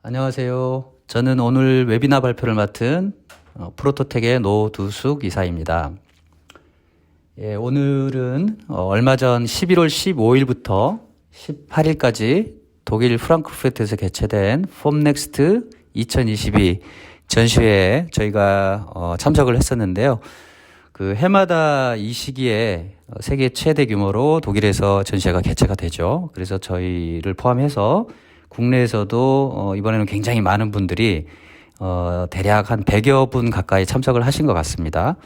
안녕하세요. 저는 오늘 웨비나 발표를 맡은 프로토텍의 노두숙 이사입니다. 예, 오늘은 얼마 전 11월 15일부터 18일까지 독일 프랑크푸르트에서 개최된 폼넥스트 2022 전시회에 저희가 참석을 했었는데요. 그 해마다 이 시기에 세계 최대 규모로 독일에서 전시회가 개최가 되죠. 그래서 저희를 포함해서 국내에서도 이번에는 굉장히 많은 분들이 대략 한 100여 분 가까이 참석을 하신 것 같습니다.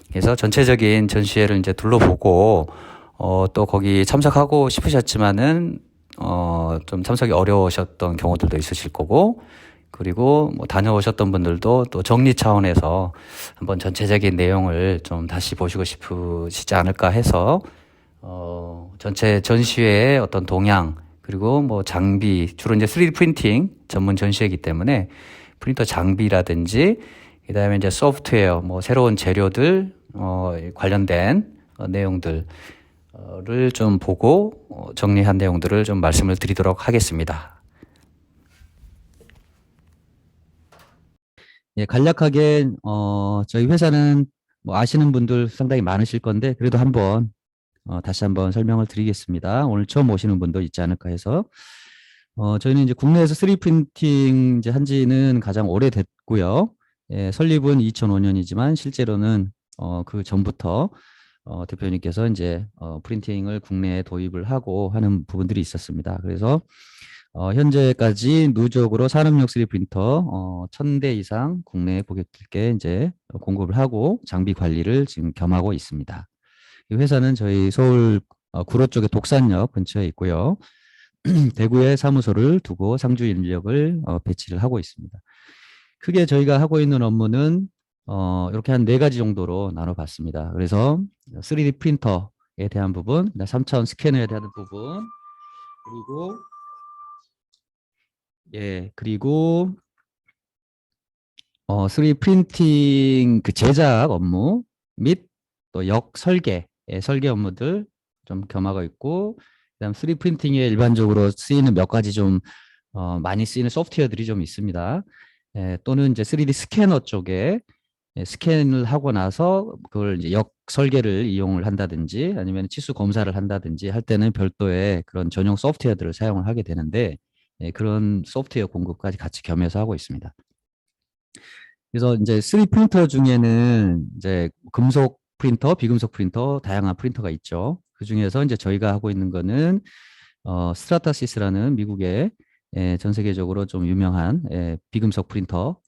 그래서 전체적인 전시회를 이제 둘러보고 또 거기 참석하고 싶으셨지만은 좀 참석이 어려우셨던 경우들도 있으실 거고, 그리고 뭐 다녀오셨던 분들도 또 정리 차원에서 한번 전체적인 내용을 좀 다시 보시고 싶으시지 않을까 해서 전체 전시회의 어떤 동향, 그리고 뭐 장비, 주로 이제 3D 프린팅 전문 전시회이기 때문에 프린터 장비라든지 그다음에 이제 소프트웨어, 뭐 새로운 재료들 관련된 내용들을 좀 보고 정리한 내용들을 좀 말씀을 드리도록 하겠습니다. 예, 간략하게 저희 회사는 뭐 아시는 분들 상당히 많으실 건데 그래도 한번 다시 한번 설명을 드리겠습니다. 오늘 처음 오시는 분도 있지 않을까 해서 저희는 이제 국내에서 3D 프린팅 이제 한 지는 가장 오래됐고요. 예, 설립은 2005년이지만 실제로는 그 전부터 대표님께서 이제 프린팅을 국내에 도입을 하고 하는 부분들이 있었습니다. 그래서 현재까지 누적으로 산업용 3D 프린터 1000대 이상 국내 고객들께 이제 공급을 하고 장비 관리를 지금 겸하고 있습니다. 이 회사는 저희 서울 구로 쪽에 독산역 근처에 있고요. 대구에 사무소를 두고 상주 인력을 배치를 하고 있습니다. 크게 저희가 하고 있는 업무는 이렇게 한 4가지 정도로 나눠봤습니다. 그래서 3D 프린터에 대한 부분, 3차원 스캐너에 대한 부분, 그리고 그리고 3D 프린팅 그 제작 업무 및 또 설계, 설계 업무들 좀 겸하고 있고, 그다음 3D 프린팅에 일반적으로 쓰이는 몇 가지 좀 많이 쓰이는 소프트웨어들이 좀 있습니다. 또는 이제 3D 스캐너 쪽에 스캔을 하고 나서 그걸 이제 설계를 이용을 한다든지 아니면 치수 검사를 한다든지 할 때는 별도의 그런 전용 소프트웨어들을 사용을 하게 되는데, 그런 소프트웨어 공급까지 같이 겸해서 하고 있습니다. 그래서 이제 3D 프린터 중에는 이제 금속 프린터, 비금속 프린터, 다양한 프린터가 있죠. 그 중에서 이제 저희가 하고 있는 거는 스트라타시스라는 미국의 전 세계적으로 좀 유명한 비금속 프린터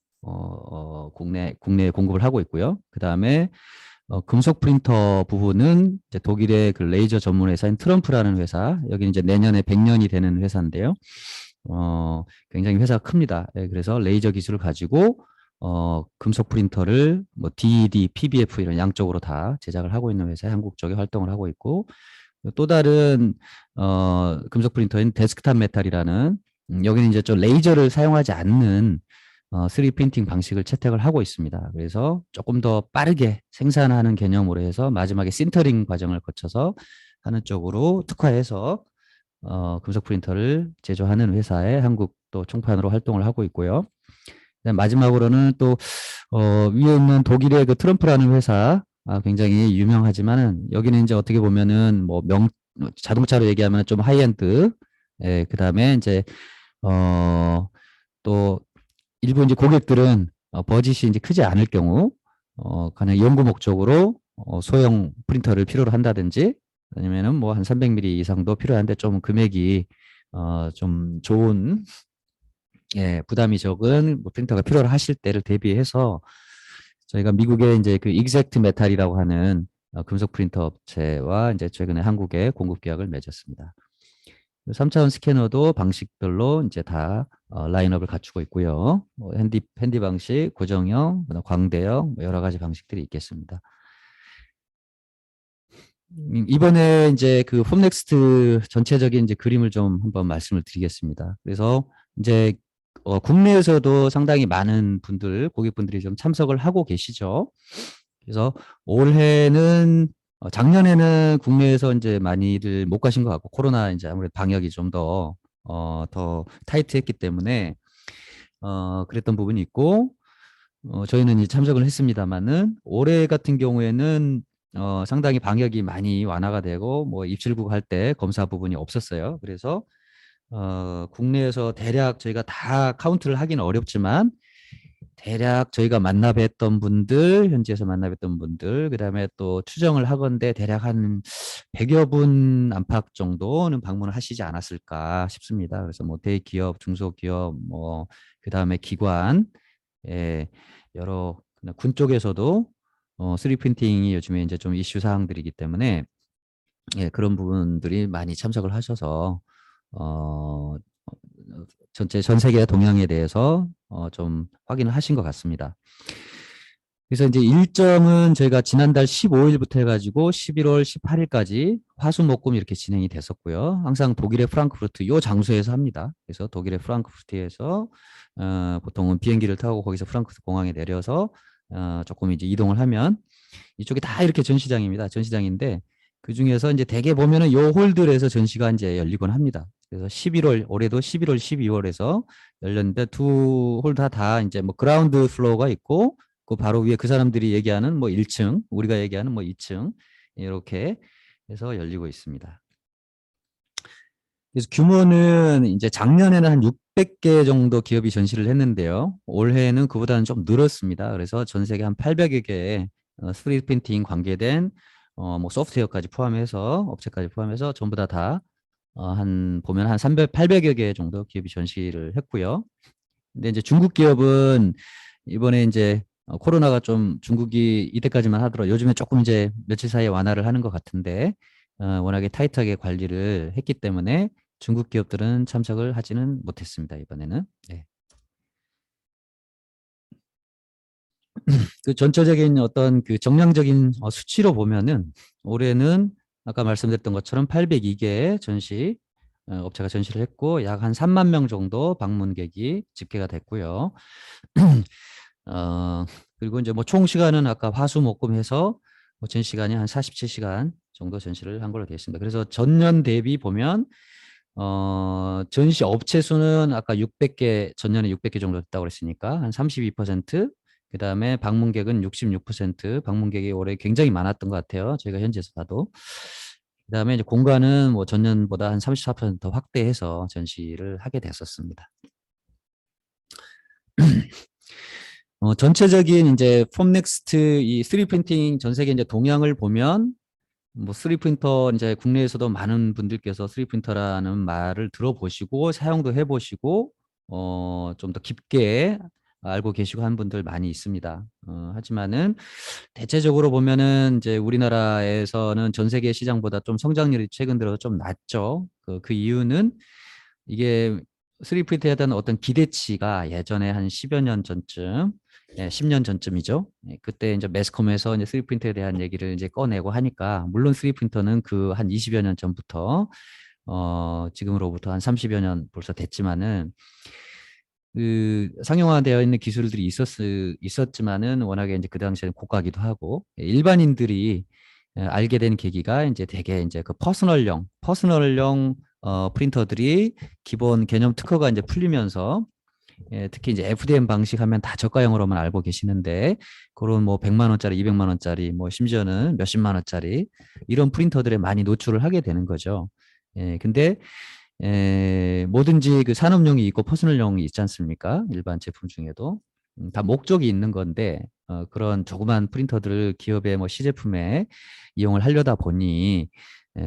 국내에 공급을 하고 있고요. 그 다음에 금속 프린터 부분은 이제 독일의 그 레이저 전문 회사인 트럼프라는 회사, 여기 이제 내년에 100년이 되는 회사인데요. 굉장히 회사가 큽니다. 그래서 레이저 기술을 가지고 금속 프린터를 뭐 DED, PBF 이런 양쪽으로 다 제작을 하고 있는 회사에 한국 쪽에 활동을 하고 있고, 또 다른 금속 프린터인 데스크탑 메탈이라는 여기는 이제 좀 레이저를 사용하지 않는 3D 프린팅 방식을 채택을 하고 있습니다. 그래서 조금 더 빠르게 생산하는 개념으로 해서 마지막에 신터링 과정을 거쳐서 하는 쪽으로 특화해서 금속 프린터를 제조하는 회사에 한국 또 총판으로 활동을 하고 있고요. 마지막으로는 또 위에 있는 독일의 그 트럼프라는 회사, 굉장히 유명하지만은 여기는 이제 어떻게 보면은 뭐 자동차로 얘기하면 좀 하이엔드, 그다음에 이제 또 일부 이제 고객들은 버짓이 이제 크지 않을 경우 그냥 연구 목적으로 소형 프린터를 필요로 한다든지 아니면은 뭐 한 300mm 이상도 필요한데 좀 금액이 좀 좋은, 부담이 적은 뭐 프린터가 필요로 하실 때를 대비해서 저희가 미국의 이제 그 익젝트 메탈이라고 하는 금속 프린터 업체와 이제 최근에 한국에 공급 계약을 맺었습니다. 3차원 스캐너도 방식별로 이제 다 라인업을 갖추고 있고요. 뭐 핸디 방식, 고정형, 광대형, 뭐 여러 가지 방식들이 있겠습니다. 이번에 이제 그 폼넥스트 전체적인 이제 그림을 좀 한번 말씀을 드리겠습니다. 그래서 이제 국내에서도 상당히 많은 분들, 고객분들이 좀 참석을 하고 계시죠. 그래서 올해는 작년에는 국내에서 이제 많이들 못 가신 것 같고 코로나 이제 아무래도 방역이 좀 더 타이트했기 때문에 그랬던 부분이 있고, 저희는 이 참석을 했습니다만은 올해 같은 경우에는 상당히 방역이 많이 완화가 되고 뭐 입출국 할 때 검사 부분이 없었어요. 그래서 국내에서 대략 저희가 다 카운트를 하기는 어렵지만 대략 저희가 만나 뵀던 분들, 현지에서 만나 뵀던 분들, 그다음에 또 추정을 하건대 대략 한 100여 분 안팎 정도는 방문을 하시지 않았을까 싶습니다. 그래서 뭐 대기업, 중소기업, 뭐 그다음에 기관, 예, 여러 군 쪽에서도 3D 프린팅이 요즘에 이제 좀 이슈 사항들이기 때문에 예, 그런 부분들이 많이 참석을 하셔서 어, 전체 전 세계 동향에 대해서 좀 확인을 하신 것 같습니다. 그래서 이제 일정은 저희가 지난달 15일부터 해가지고 11월 18일까지 화수목금 이렇게 진행이 됐었고요. 항상 독일의 프랑크푸르트 요 장소에서 합니다. 그래서 독일의 프랑크푸르트에서 보통은 비행기를 타고 거기서 프랑크푸르트 공항에 내려서 조금 이제 이동을 하면 이쪽이 다 이렇게 전시장입니다. 전시장인데 그 중에서 이제 대개 보면은 요 홀들에서 전시가 이제 열리곤 합니다. 그래서 11월 올해도 11월, 12월에서 열렸는데 두 홀 다 이제 뭐 그라운드 플로어가 있고 그 바로 위에 그 사람들이 얘기하는 뭐 1층, 우리가 얘기하는 뭐 2층 이렇게 해서 열리고 있습니다. 그래서 규모는 이제 작년에는 한 600개 정도 기업이 전시를 했는데요. 올해는 그보다는 좀 늘었습니다. 그래서 전 세계 한 800여 개의 3D 프린팅 관계된 뭐 소프트웨어까지 포함해서 업체까지 포함해서 전부 한 보면 한 300, 800여 개 정도 기업이 전시를 했고요. 근데 이제 중국 기업은 이번에 이제 코로나가 좀 중국이 이때까지만 하더라도 요즘에 조금 이제 며칠 사이에 완화를 하는 것 같은데 워낙에 타이트하게 관리를 했기 때문에 중국 기업들은 참석을 하지는 못했습니다. 이번에는. 네. 그 전체적인 어떤 그 정량적인 수치로 보면은 올해는 아까 말씀드렸던 것처럼 802개의 전시 업체가 전시를 했고 약 한 3만 명 정도 방문객이 집계가 됐고요. 어, 그리고 이제 뭐 총 시간은 아까 화수목금해서 뭐 전 시간이 한 47시간 정도 전시를 한 걸로 되어 있습니다. 그래서 전년 대비 보면 전시 업체 수는 아까 600개, 전년에 600개 정도 됐다고 그랬으니까 한 32%, 그다음에 방문객은 66%, 방문객이 올해 굉장히 많았던 것 같아요. 저희가 현지에서 봐도. 그다음에 이제 공간은 뭐 전년보다 한 34%더 확대해서 전시를 하게 됐었습니다. 전체적인 이제 폼넥스트 이 3D 프린팅 전 세계 이제 동향을 보면 뭐 3D 프린터 이제 국내에서도 많은 분들께서 3D 프린터라는 말을 들어보시고 사용도 해보시고 좀 더 깊게 알고 계시고 한 분들 많이 있습니다. 하지만은 대체적으로 보면은 이제 우리나라에서는 전 세계 시장보다 좀 성장률이 최근 들어서 좀 낮죠. 그 이유는 이게 3D 프린터에 대한 어떤 기대치가 예전에 한 10여 년 전쯤, 10년 전쯤이죠. 그때 이제 매스컴에서 이제 3D 프린터에 대한 얘기를 이제 꺼내고 하니까, 물론 3D 프린터는 그 한 20여 년 전부터, 지금으로부터 한 30여 년 벌써 됐지만은, 그 상용화되어 있는 기술들이 있었지만은 워낙에 이제 그 당시에는 고가기도 하고, 일반인들이 알게 된 계기가 이제 대개 이제 그 퍼스널용 프린터들이 기본 개념 특허가 이제 풀리면서 특히 이제 FDM 방식 하면 다 저가형으로만 알고 계시는데 그런 뭐 100만 원짜리, 200만 원짜리, 뭐 심지어는 몇십만 원짜리 이런 프린터들에 많이 노출을 하게 되는 거죠. 근데 뭐든지 그 산업용이 있고 퍼스널용이 있지 않습니까? 일반 제품 중에도 다 목적이 있는 건데 그런 조그만 프린터들을 기업의 뭐 시제품에 이용을 하려다 보니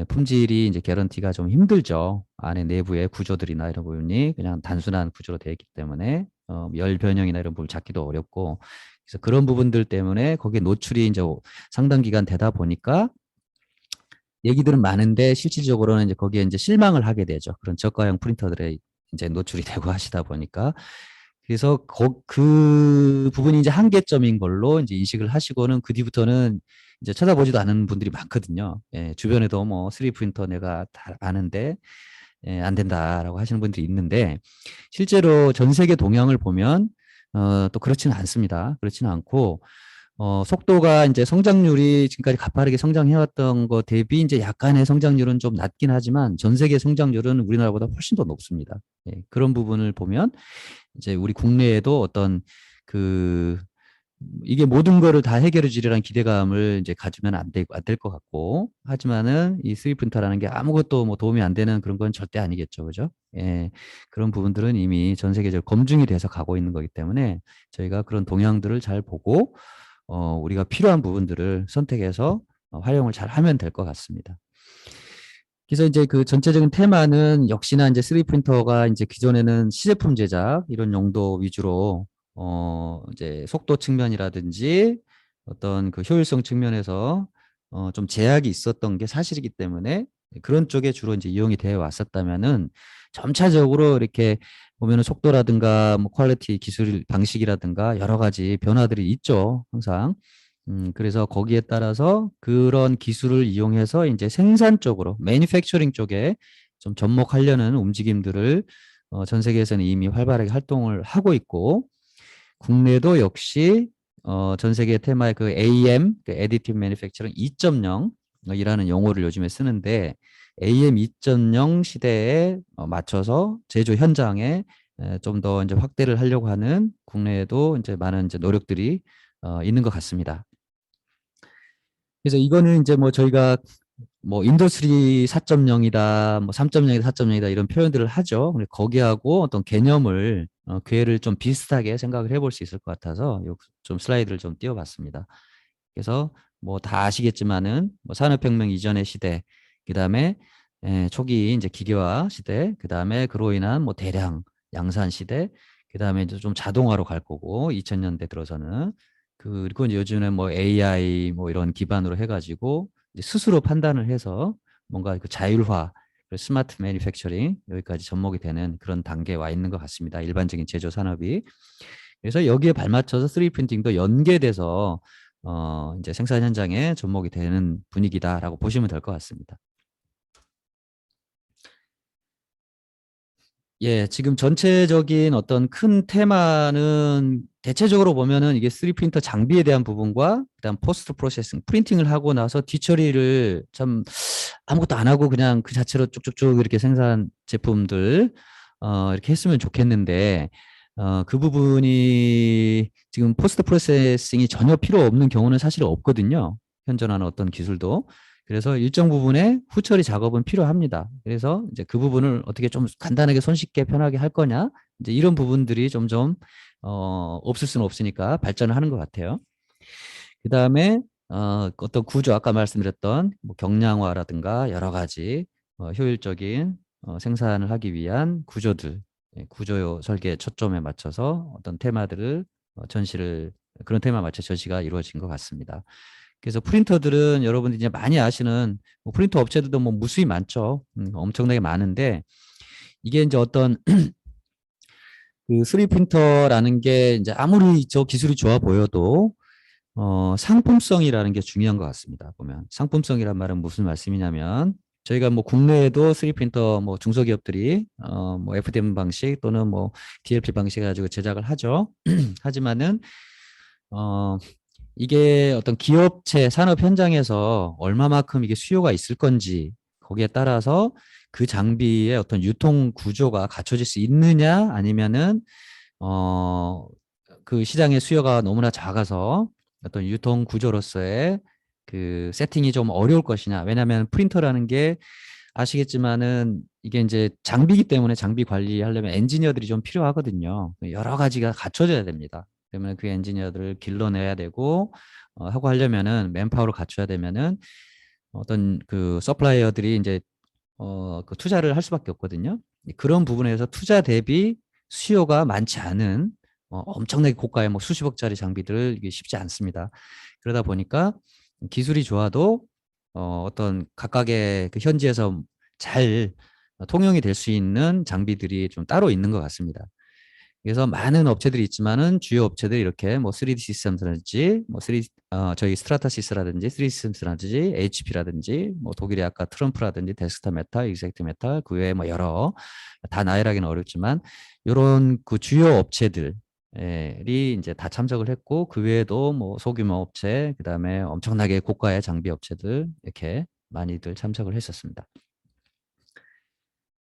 품질이 이제 개런티가 좀 힘들죠. 안에 내부의 구조들이나 이런 부분이 그냥 단순한 구조로 되어 있기 때문에 열 변형이나 이런 부분을 잡기도 어렵고 그래서 그런 부분들 때문에 거기에 노출이 이제 상당 기간 되다 보니까 얘기들은 많은데 실질적으로는 이제 거기에 이제 실망을 하게 되죠. 그런 저가형 프린터들에 이제 노출이 되고 하시다 보니까 그래서 그 부분이 이제 한계점인 걸로 이제 인식을 하시고는 그 뒤부터는 이제 찾아보지도 않은 분들이 많거든요. 주변에도 뭐 3D 프린터 내가 다 아는데 안 된다라고 하시는 분들이 있는데 실제로 전 세계 동향을 보면 또 그렇지는 않습니다. 그렇지는 않고 속도가 이제 성장률이 지금까지 가파르게 성장해왔던 거 대비 이제 약간의 성장률은 좀 낮긴 하지만 전 세계 성장률은 우리나라보다 훨씬 더 높습니다. 예, 그런 부분을 보면 이제 우리 국내에도 어떤 그 이게 모든 거를 다 해결해 주리라는 기대감을 이제 가지면 안 될 것 같고 하지만은 이 3D 프린터라는 게 아무것도 뭐 도움이 안 되는 그런 건 절대 아니겠죠. 그죠? 예. 그런 부분들은 이미 전 세계적으로 검증이 돼서 가고 있는 거기 때문에 저희가 그런 동향들을 잘 보고 우리가 필요한 부분들을 선택해서 활용을 잘 하면 될 것 같습니다. 그래서 이제 그 전체적인 테마는 역시나 이제 3D 프린터가 이제 기존에는 시제품 제작 이런 용도 위주로 이제 속도 측면이라든지 어떤 그 효율성 측면에서 좀 제약이 있었던 게 사실이기 때문에 그런 쪽에 주로 이제 이용이 되어 왔었다면은 점차적으로 이렇게 보면은 속도라든가 뭐 퀄리티 기술 방식이라든가 여러 가지 변화들이 있죠. 항상. 그래서 거기에 따라서 그런 기술을 이용해서 이제 생산 쪽으로, 매니팩처링 쪽에 좀 접목하려는 움직임들을 전 세계에서는 이미 활발하게 활동을 하고 있고, 국내도 역시 전 세계 테마의 그 AM, 그 Additive Manufacturing 2.0 이라는 용어를 요즘에 쓰는데, AM 2.0 시대에 맞춰서 제조 현장에 좀 더 이제 확대를 하려고 하는 국내에도 이제 많은 이제 노력들이 있는 것 같습니다. 그래서 이거는 이제 뭐 저희가 뭐 인더스트리 4.0이다, 뭐 3.0이다, 4.0이다 이런 표현들을 하죠. 근데 거기하고 어떤 개념을 궤를 좀 비슷하게 생각을 해볼 수 있을 것 같아서 좀 슬라이드를 좀 띄워봤습니다. 그래서 뭐 다 아시겠지만은 뭐 산업혁명 이전의 시대, 그다음에 초기 이제 기계화 시대, 그다음에 그로 인한 뭐 대량 양산 시대, 그다음에 이제 좀 자동화로 갈 거고 2000년대 들어서는 그리고 이제 요즘에 뭐 AI 뭐 이런 기반으로 해가지고 이제 스스로 판단을 해서 뭔가 그 자율화, 스마트 매니팩처링 여기까지 접목이 되는 그런 단계에 와 있는 것 같습니다. 일반적인 제조 산업이. 그래서 여기에 발맞춰서 3D 프린팅도 연계돼서 이제 생산 현장에 접목이 되는 분위기다라고 보시면 될 것 같습니다. 예, 지금 전체적인 어떤 큰 테마는 대체적으로 보면은 이게 3D 프린터 장비에 대한 부분과 그다음 포스트 프로세싱, 프린팅을 하고 나서 뒤처리를 참 아무것도 안 하고 그냥 그 자체로 쭉쭉쭉 이렇게 생산 제품들 이렇게 했으면 좋겠는데 그 부분이 지금 포스트 프로세싱이 전혀 필요 없는 경우는 사실 없거든요. 현존하는 어떤 기술도. 그래서 일정 부분의 후처리 작업은 필요합니다. 그래서 이제 그 부분을 어떻게 좀 간단하게 손쉽게 편하게 할 거냐, 이제 이런 부분들이 점점 없을 수는 없으니까 발전을 하는 것 같아요. 그 다음에 어떤 구조, 아까 말씀드렸던 뭐 경량화라든가 여러 가지 효율적인 생산을 하기 위한 구조들, 구조 설계 초점에 맞춰서 어떤 테마들을 전시를 그런 테마에 맞춰 전시가 이루어진 것 같습니다. 그래서 프린터들은 여러분들이 이제 많이 아시는 뭐 프린터 업체들도 뭐 무수히 많죠. 엄청나게 많은데 이게 이제 어떤 그 3D 프린터라는 게 이제 아무리 저 기술이 좋아 보여도 상품성이라는 게 중요한 것 같습니다. 보면 상품성이란 말은 무슨 말씀이냐면 저희가 뭐 국내에도 3D 프린터 뭐 중소기업들이 뭐 FDM 방식 또는 뭐 DLP 방식 가지고 제작을 하죠. 하지만은 어 이게 어떤 기업체 산업 현장에서 얼마만큼 이게 수요가 있을 건지 거기에 따라서 그 장비의 어떤 유통 구조가 갖춰질 수 있느냐 아니면은 어, 그 시장의 수요가 너무나 작아서 어떤 유통 구조로서의 그 세팅이 좀 어려울 것이냐. 왜냐하면 프린터라는 게 아시겠지만은 이게 이제 장비이기 때문에 장비 관리하려면 엔지니어들이 좀 필요하거든요. 여러 가지가 갖춰져야 됩니다. 그러면 그 엔지니어들을 길러내야 되고 하고 하려면은 맨파워를 갖춰야 되면은 어떤 그 서플라이어들이 이제 그 투자를 할 수밖에 없거든요. 그런 부분에서 투자 대비 수요가 많지 않은 엄청나게 고가의 뭐 수십억짜리 장비들 이게 쉽지 않습니다. 그러다 보니까 기술이 좋아도 어떤 각각의 그 현지에서 잘 통용이 될 수 있는 장비들이 좀 따로 있는 것 같습니다. 그래서 많은 업체들이 있지만은 주요 업체들이 이렇게 뭐 3D 시스템스라든지 뭐 3D 저희 스트라타시스라든지 3D 시스템스라든지 HP라든지 뭐 독일의 아까 트럼프라든지 데스크탑 메탈, 익젝트 메탈 그 외에 뭐 여러 다 나열하기는 어렵지만 이런 그 주요 업체들 이제 다 참석을 했고 그 외에도 뭐 소규모 업체, 그다음에 엄청나게 고가의 장비 업체들 이렇게 많이들 참석을 했었습니다.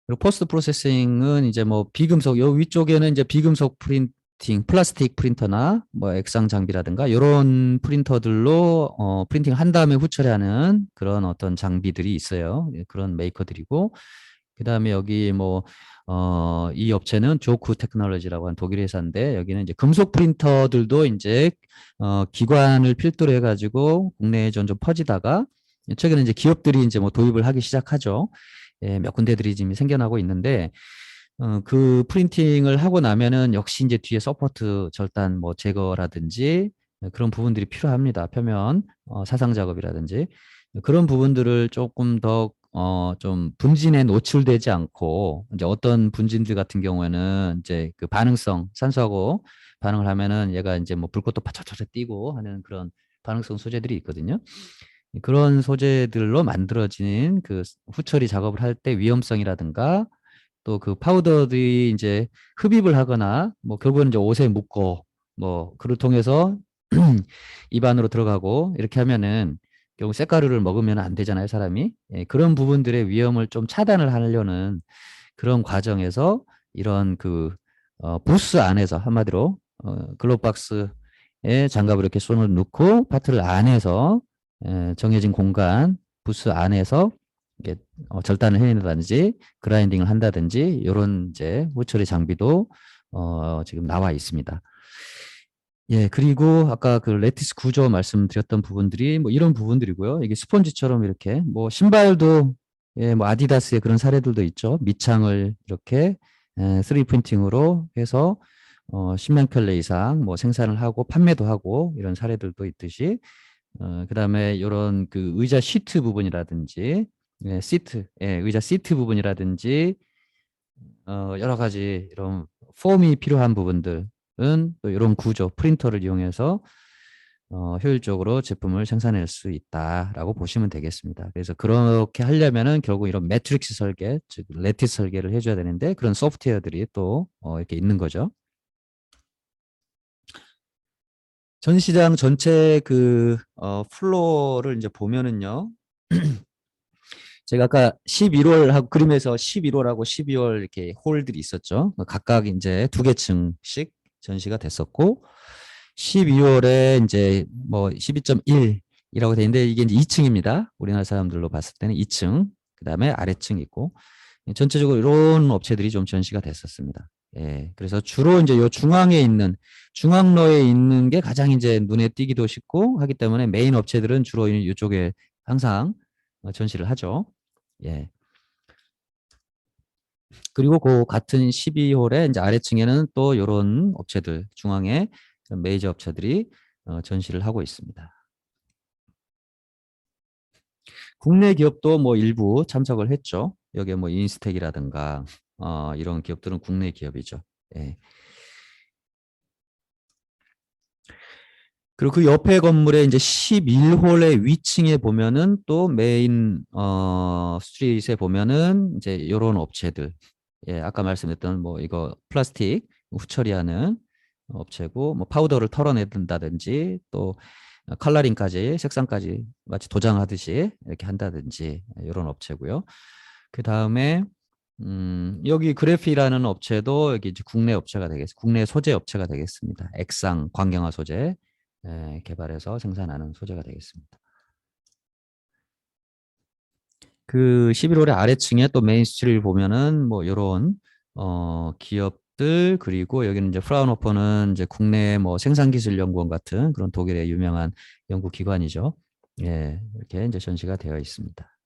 그리고 포스트 프로세싱은 이제 뭐 비금속, 요 위쪽에는 이제 비금속 프린팅, 플라스틱 프린터나 뭐 액상 장비라든가 이런 프린터들로 프린팅 한 다음에 후처리하는 그런 어떤 장비들이 있어요. 그런 메이커들이고, 그다음에 여기 뭐 이 업체는 조크 테크놀로지라고 하는 독일 회사인데, 여기는 이제 금속 프린터들도 이제 기관을 필두로 해가지고 국내에 좀 퍼지다가 최근에 이제 기업들이 이제 뭐 도입을 하기 시작하죠. 몇 군데들이 지금 생겨나고 있는데, 그 프린팅을 하고 나면은 역시 이제 뒤에 서포트 절단 뭐 제거라든지 그런 부분들이 필요합니다. 표면 사상 작업이라든지 그런 부분들을 조금 더 좀 분진에 노출되지 않고, 이제 어떤 분진들 같은 경우에는 이제 그 반응성, 산소하고 반응을 하면은 얘가 이제 뭐 불꽃도 파차차차 뛰고 하는 그런 반응성 소재들이 있거든요. 그런 소재들로 만들어진 그 후처리 작업을 할 때 위험성이라든가 또 그 파우더들이 이제 흡입을 하거나 뭐 결국은 이제 옷에 묻고 뭐 그를 통해서 입 안으로 들어가고 이렇게 하면은 결국 쇳가루를 먹으면 안 되잖아요, 사람이. 그런 부분들의 위험을 좀 차단을 하려는 그런 과정에서 이런 그 부스 안에서 한마디로 글로박스에 장갑을 이렇게 손을 넣고 파트를 안에서 정해진 공간 부스 안에서 이게 절단을 해낸다든지 그라인딩을 한다든지 이런 이제 후처리 장비도 지금 나와 있습니다. 예, 그리고 아까 그 레티스 구조 말씀드렸던 부분들이 뭐 이런 부분들이고요. 이게 스펀지처럼 이렇게 뭐 신발도 예, 뭐 아디다스의 그런 사례들도 있죠. 밑창을 이렇게 3D 프린팅으로 해서 10만 켤레 이상 뭐 생산을 하고 판매도 하고 이런 사례들도 있듯이 그다음에 이런 그 의자 시트 부분이라든지 시트, 의자 시트 부분이라든지 여러 가지 이런 폼이 필요한 부분들은 또 이런 구조, 프린터를 이용해서 효율적으로 제품을 생산할 수 있다라고 보시면 되겠습니다. 그래서 그렇게 하려면은 결국 이런 매트릭스 설계, 즉 레티스 설계를 해줘야 되는데 그런 소프트웨어들이 또 이렇게 있는 거죠. 전 시장 전체 그 플로어를 이제 보면은요. 제가 아까 11월 하고 그림에서 11월하고 12월 이렇게 홀들이 있었죠. 각각 이제 두 개 층씩 전시가 됐었고 12월에 이제 뭐 12.1이라고 돼 있는데 이게 이제 2층입니다. 우리나라 사람들로 봤을 때는 2층. 그다음에 아래층 있고 전체적으로 이런 업체들이 좀 전시가 됐었습니다. 예. 그래서 주로 이제 요 중앙에 있는 중앙로에 있는 게 가장 이제 눈에 띄기도 쉽고 하기 때문에 메인 업체들은 주로 이쪽에 항상 전시를 하죠. 예. 그리고 그 같은 12홀에 이제 아래층에는 또 이런 업체들, 중앙에 메이저 업체들이 전시를 하고 있습니다. 국내 기업도 뭐 일부 참석을 했죠. 여기에 뭐 인스텍이라든가 이런 기업들은 국내 기업이죠. 예. 그리고 그 옆에 건물에 이제 11홀의 위층에 보면은 또 메인 스트릿에 보면은 이제 이런 업체들, 예, 아까 말씀했던 뭐 이거 플라스틱 후처리하는 업체고 뭐 파우더를 털어낸다든지 또 컬러링까지 색상까지 마치 도장하듯이 이렇게 한다든지 이런 업체고요. 그 다음에 여기 그래피라는 업체도 여기 이제 국내 업체가 되겠습니다. 국내 소재 업체가 되겠습니다. 액상 광경화 소재 개발해서 생산하는 소재가 되겠습니다. 그 11월의 아래층에 또 메인스트리를 보면은 뭐 이런 기업들, 그리고 여기는 이제 프라운호퍼는 이제 국내 뭐 생산기술연구원 같은 그런 독일의 유명한 연구기관이죠. 예, 이렇게 이제 전시가 되어 있습니다.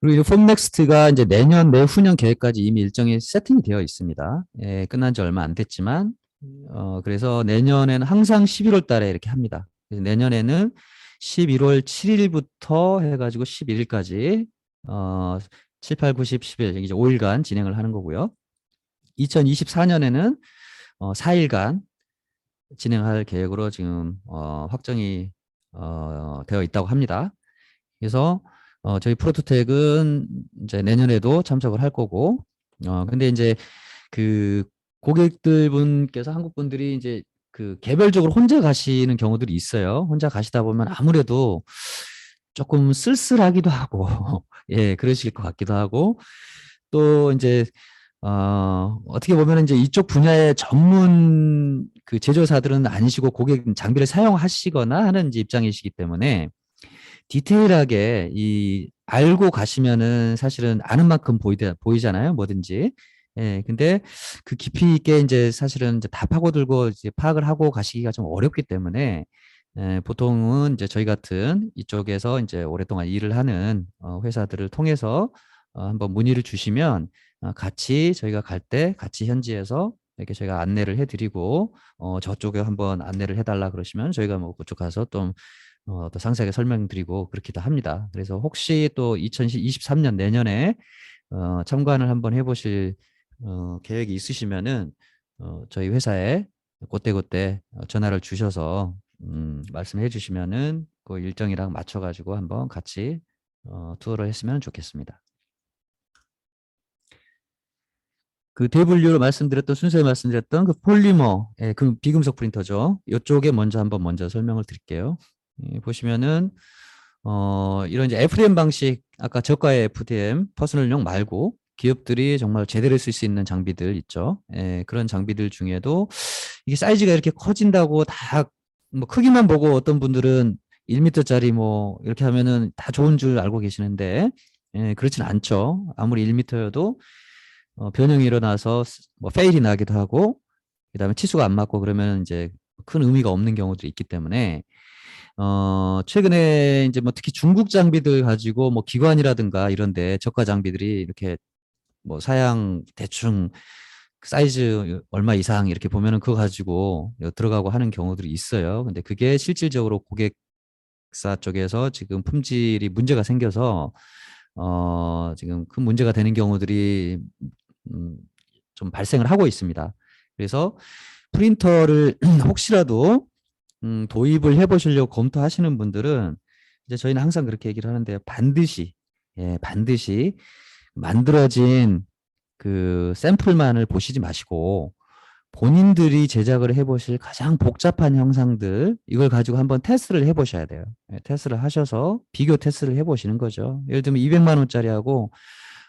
그리고 이제 폼넥스트가 이제 내년 내후년 계획까지 이미 일정이 세팅이 되어 있습니다. 예, 끝난 지 얼마 안 됐지만 그래서 내년에는 항상 11월 달에 이렇게 합니다. 그래서 내년에는 11월 7일부터 해가지고 11일까지 7, 8, 9, 10, 11 이제 5일간 진행을 하는 거고요. 2024년에는 4일간 진행할 계획으로 지금 확정이 되어 있다고 합니다. 그래서 저희 프로토텍은 이제 내년에도 참석을 할 거고 근데 이제 그 고객들 분께서 한국 분들이 이제 그 개별적으로 혼자 가시는 경우들이 있어요. 혼자 가시다 보면 아무래도 조금 쓸쓸하기도 하고, 예, 그러실 것 같기도 하고, 또 이제 어떻게 보면 이제 이쪽 분야의 전문 그 제조사들은 아니시고 고객 장비를 사용하시거나 하는 이제 입장이시기 때문에 디테일하게 이 알고 가시면은 사실은 아는 만큼 보이잖아요. 뭐든지. 예, 근데 그 깊이 있게 이제 사실은 이제 다 파고들고 이제 파악을 하고 가시기가 좀 어렵기 때문에 보통은 이제 저희 같은 이쪽에서 이제 오랫동안 일을 하는 회사들을 통해서 한번 문의를 주시면 같이 저희가 갈 때 같이 현지에서 이렇게 저희가 안내를 해드리고 저쪽에 한번 안내를 해달라 그러시면 저희가 뭐 그쪽 가서 또 상세하게 설명드리고 그렇기도 합니다. 그래서 혹시 또 2023년 내년에 참관을 한번 해보실 계획이 있으시면은 저희 회사에 그때그때 전화를 주셔서 말씀해 주시면은 그 일정이랑 맞춰가지고 한번 같이 투어를 했으면 좋겠습니다. 그 대분류로 말씀드렸던 순서에 말씀드렸던 그 폴리머, 예, 그 비금속 프린터죠. 이쪽에 먼저 설명을 드릴게요. 예, 보시면은 이런 이제 FDM 방식, 아까 저가의 FDM 퍼스널용 말고 기업들이 정말 제대로 쓸 수 있는 장비들 있죠. 예, 그런 장비들 중에도 이게 사이즈가 이렇게 커진다고 다 뭐 크기만 보고 어떤 분들은 1m짜리 뭐 이렇게 하면은 다 좋은 줄 알고 계시는데 예, 그렇진 않죠. 아무리 1m여도 변형이 일어나서 뭐 페일이 나기도 하고 그다음에 치수가 안 맞고 그러면 이제 큰 의미가 없는 경우도 있기 때문에 최근에 이제 뭐 특히 중국 장비들 가지고 뭐 기관이라든가 이런데 저가 장비들이 이렇게 뭐 사양 대충 사이즈 얼마 이상 이렇게 보면은 그거 가지고 들어가고 하는 경우들이 있어요. 근데 그게 실질적으로 고객사 쪽에서 지금 품질이 문제가 생겨서 지금 큰 문제가 되는 경우들이 음, 좀 발생을 하고 있습니다. 그래서 프린터를 혹시라도 도입을 해보시려고 검토하시는 분들은 이제 저희는 항상 그렇게 얘기를 하는데 반드시 예, 반드시 만들어진 그 샘플만을 보시지 마시고 본인들이 제작을 해보실 가장 복잡한 형상들 이걸 가지고 한번 테스트를 해보셔야 돼요. 예, 테스트를 하셔서 비교 테스트를 해보시는 거죠. 예를 들면 200만 원짜리하고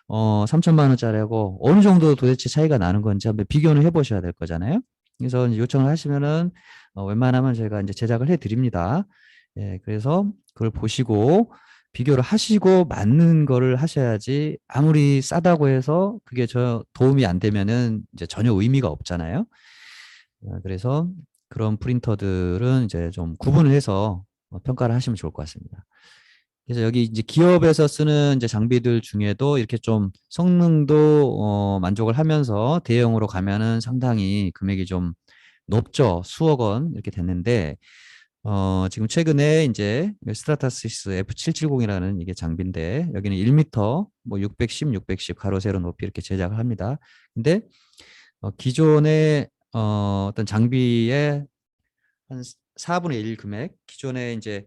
3천만 원짜리하고 어느 정도 도대체 차이가 나는 건지 한번 비교는 해보셔야 될 거잖아요. 그래서 이제 요청을 하시면은 웬만하면 저희가 이제 제작을 해드립니다. 예, 그래서 그걸 보시고 비교를 하시고 맞는 거를 하셔야지 아무리 싸다고 해서 그게 저 도움이 안 되면은 이제 전혀 의미가 없잖아요. 그래서 그런 프린터들은 이제 좀 구분을 해서 평가를 하시면 좋을 것 같습니다. 그래서 여기 이제 기업에서 쓰는 이제 장비들 중에도 이렇게 좀 성능도 만족을 하면서 대형으로 가면은 상당히 금액이 좀 높죠. 수억 원 이렇게 됐는데 지금 최근에 이제 스트라타시스 F770이라는 이게 장비인데 여기는 1m 뭐 610, 610 가로 세로 높이 이렇게 제작을 합니다. 근데 기존의 어떤 장비의 한 4분의 1 금액, 기존에 이제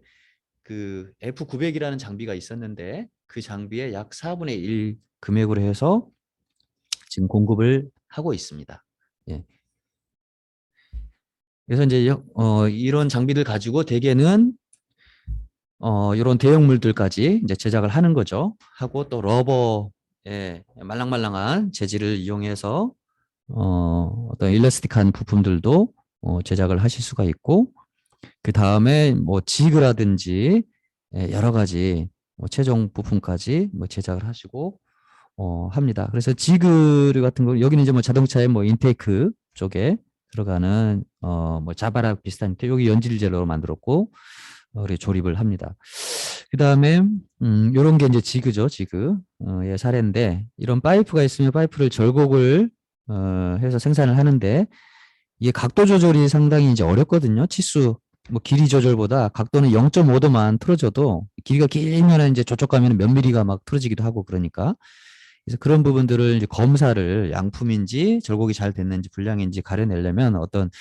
그 F900이라는 장비가 있었는데 그 장비의 약 4분의 1 금액으로 해서 지금 공급을 하고 있습니다. 예. 그래서 이제 이런 장비들 가지고 대개는 이런 대형물들까지 이제 제작을 하는 거죠. 하고 또 러버의 말랑말랑한 재질을 이용해서 어떤 일러스틱한 부품들도 제작을 하실 수가 있고 그 다음에 뭐 지그라든지 여러 가지 뭐 최종 부품까지 뭐 제작을 하시고 합니다. 그래서 지그 같은 거 여기는 이제 뭐 자동차의 뭐 인테이크 쪽에 들어가는 뭐 자바라 비슷한 여기 연질 젤로로 만들었고 그리고 조립을 합니다. 그 다음에 요런 게 이제 지그죠, 지그 의 사례인데 이런 파이프가 있으면 파이프를 절곡을 해서 생산을 하는데 이게 각도 조절이 상당히 이제 어렵거든요. 치수 뭐 길이 조절보다 각도는 0.5도만 틀어져도 길이가 길면 이제 저쪽 가면 몇 미리가 막 틀어지기도 하고 그러니까 그래서 그런 부분들을 이제 검사를 양품인지 절곡이 잘 됐는지 불량인지 가려내려면 어떤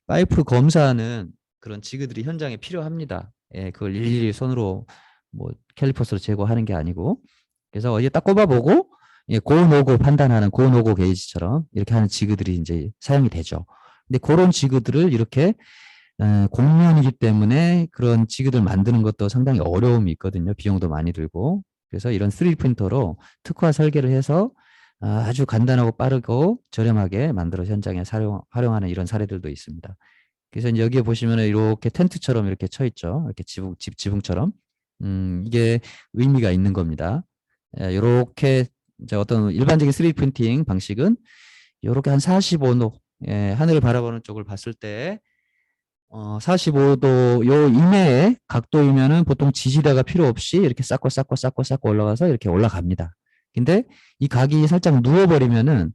파이프 검사하는 그런 지그들이 현장에 필요합니다. 예, 그걸 일일이 손으로 뭐 캘리퍼스로 제거하는 게 아니고 그래서 어디에 딱 꼽아보고 예, 고, 노고 판단하는 고, 노고 게이지처럼 이렇게 하는 지그들이 이제 사용이 되죠. 근데 그런 지그들을 이렇게 공면이기 때문에 그런 지그들 만드는 것도 상당히 어려움이 있거든요. 비용도 많이 들고. 그래서 이런 3D 프린터로 특화 설계를 해서 아주 간단하고 빠르고 저렴하게 만들어 현장에 활용하는 이런 사례들도 있습니다. 그래서 이제 여기에 보시면은 이렇게 텐트처럼 이렇게 쳐 있죠. 이렇게 지붕처럼. 이게 의미가 있는 겁니다. 이렇게 이제 어떤 일반적인 3D 프린팅 방식은 이렇게 한 45도, 하늘을 바라보는 쪽을 봤을 때 45도 요 이내의 각도이면은 보통 지지대가 필요 없이 이렇게 쌓고 올라가서 이렇게 올라갑니다. 근데 이 각이 살짝 누워버리면은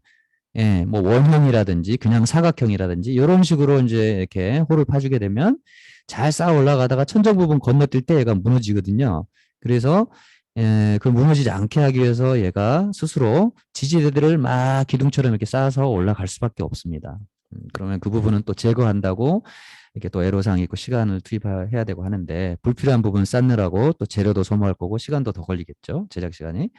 예, 뭐 원형이라든지 그냥 사각형이라든지 이런 식으로 이제 이렇게 홀을 파주게 되면 잘 쌓아 올라가다가 천정 부분 건너뛸 때 얘가 무너지거든요. 그래서 그 무너지지 않게 하기 위해서 얘가 스스로 지지대들을 막 기둥처럼 이렇게 쌓아서 올라갈 수밖에 없습니다. 그러면 그 부분은 또 제거한다고 이렇게 또 애로사항이 있고 시간을 투입해야 되고 하는데 불필요한 부분 쌓느라고 또 재료도 소모할 거고 시간도 더 걸리겠죠. 제작 시간이.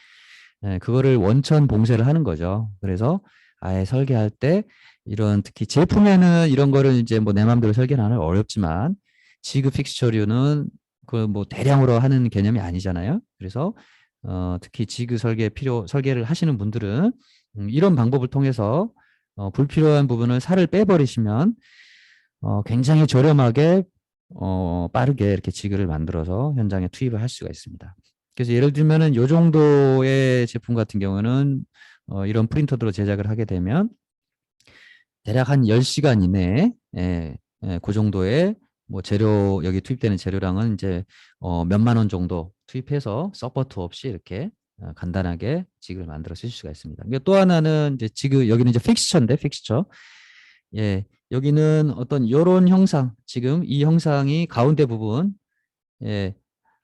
그거를 원천 봉쇄를 하는 거죠. 그래서 아예 설계할 때 이런 특히 제품에는 이런 거를 이제 뭐 내 마음대로 설계는 하는 어렵지만 지그 픽스처류는 그 뭐 대량으로 하는 개념이 아니잖아요. 그래서 특히 지그 설계를 하시는 분들은 이런 방법을 통해서 불필요한 부분을 살을 빼버리시면 굉장히 저렴하게 빠르게 이렇게 지그를 만들어서 현장에 투입을 할 수가 있습니다. 그래서 예를 들면은 요 정도의 제품 같은 경우는 이런 프린터로 제작을 하게 되면 대략 한 10시간 이내에 그 정도의 뭐 재료 여기 투입되는 재료량은 이제 몇만 원 정도 투입해서 서포트 없이 이렇게 간단하게 지그를 만들어 쓰실 수가 있습니다. 또 하나는 이제 지그 여기는 이제 픽스처인데 픽스처. 예. 여기는 어떤 요런 형상, 지금 이 형상이 가운데 부분 예,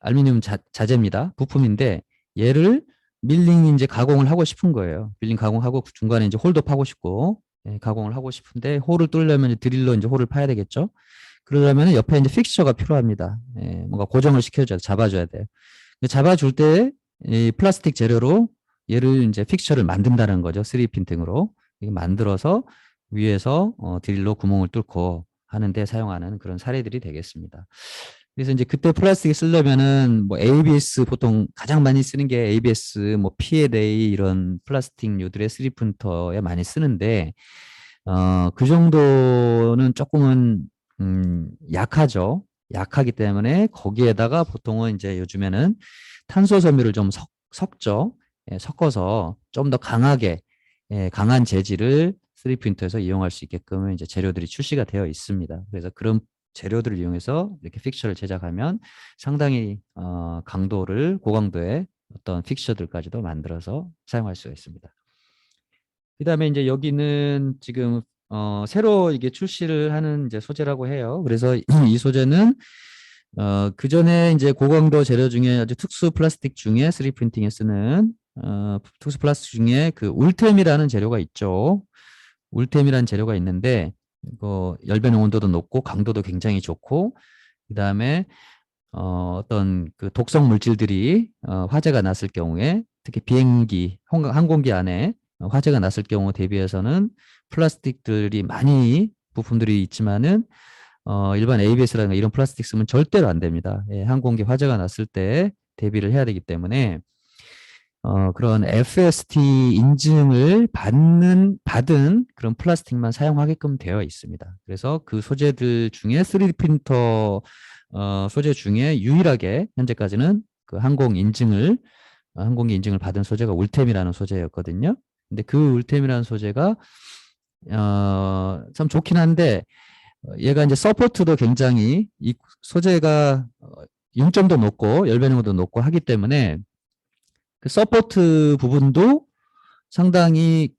알루미늄 자재입니다. 부품인데 얘를 밀링 이제 가공을 하고 싶은 거예요. 밀링 가공하고 중간에 이제 홀도 파고 싶고 가공을 하고 싶은데 홀을 뚫려면 드릴로 이제 홀을 파야 되겠죠. 그러려면 옆에 이제 픽스처가 필요합니다. 뭔가 고정을 시켜줘야 잡아줘야 돼요. 잡아줄 때 이 플라스틱 재료로 얘를 이제 픽스처를 만든다는 거죠. 3D 프린팅으로 만들어서 위에서 드릴로 구멍을 뚫고 하는데 사용하는 그런 사례들이 되겠습니다. 그래서 이제 그때 플라스틱 쓰려면은 뭐 ABS 보통 가장 많이 쓰는 게 ABS, 뭐 PLA 이런 플라스틱류들의 3D 프린터에 많이 쓰는데 그 정도는 조금은 약하죠. 약하기 때문에 거기에다가 보통은 이제 요즘에는 탄소 섬유를 좀 섞죠. 섞어서 좀 더 강하게 강한 재질을 3D 프린터에서 이용할 수 있게끔 이제 재료들이 출시가 되어 있습니다. 그래서 그런 재료들을 이용해서 이렇게 픽처를 제작하면 상당히 강도를 고강도의 어떤 픽처들까지도 만들어서 사용할 수가 있습니다. 그다음에 이제 여기는 지금 새로 이게 출시를 하는 이제 소재라고 해요. 그래서 이 소재는 그 전에 이제 고강도 재료 중에 아주 특수 플라스틱 중에 3D 프린팅에 쓰는 특수 플라스틱 중에 그 울템이라는 재료가 있죠. 울템이라는 재료가 있는데 이거 열변 온도도 높고 강도도 굉장히 좋고 그다음에 어떤 그 독성 물질들이 화재가 났을 경우에 특히 비행기, 항공기 안에 화재가 났을 경우 대비해서는 플라스틱들이 많이 부품들이 있지만은 일반 ABS라든가 이런 플라스틱 쓰면 절대로 안 됩니다. 예, 항공기 화재가 났을 때 대비를 해야 되기 때문에 그런 FST 인증을 받은 그런 플라스틱만 사용하게끔 되어 있습니다. 그래서 그 소재들 중에 3D 프린터 소재 중에 유일하게 현재까지는 그 항공기 인증을 받은 소재가 울템이라는 소재였거든요. 근데 그 울템이라는 소재가 참 좋긴 한데 얘가 이제 서포트도 굉장히 이 소재가 융점도 높고 열변형도 높고 하기 때문에 그 서포트 부분도 상당히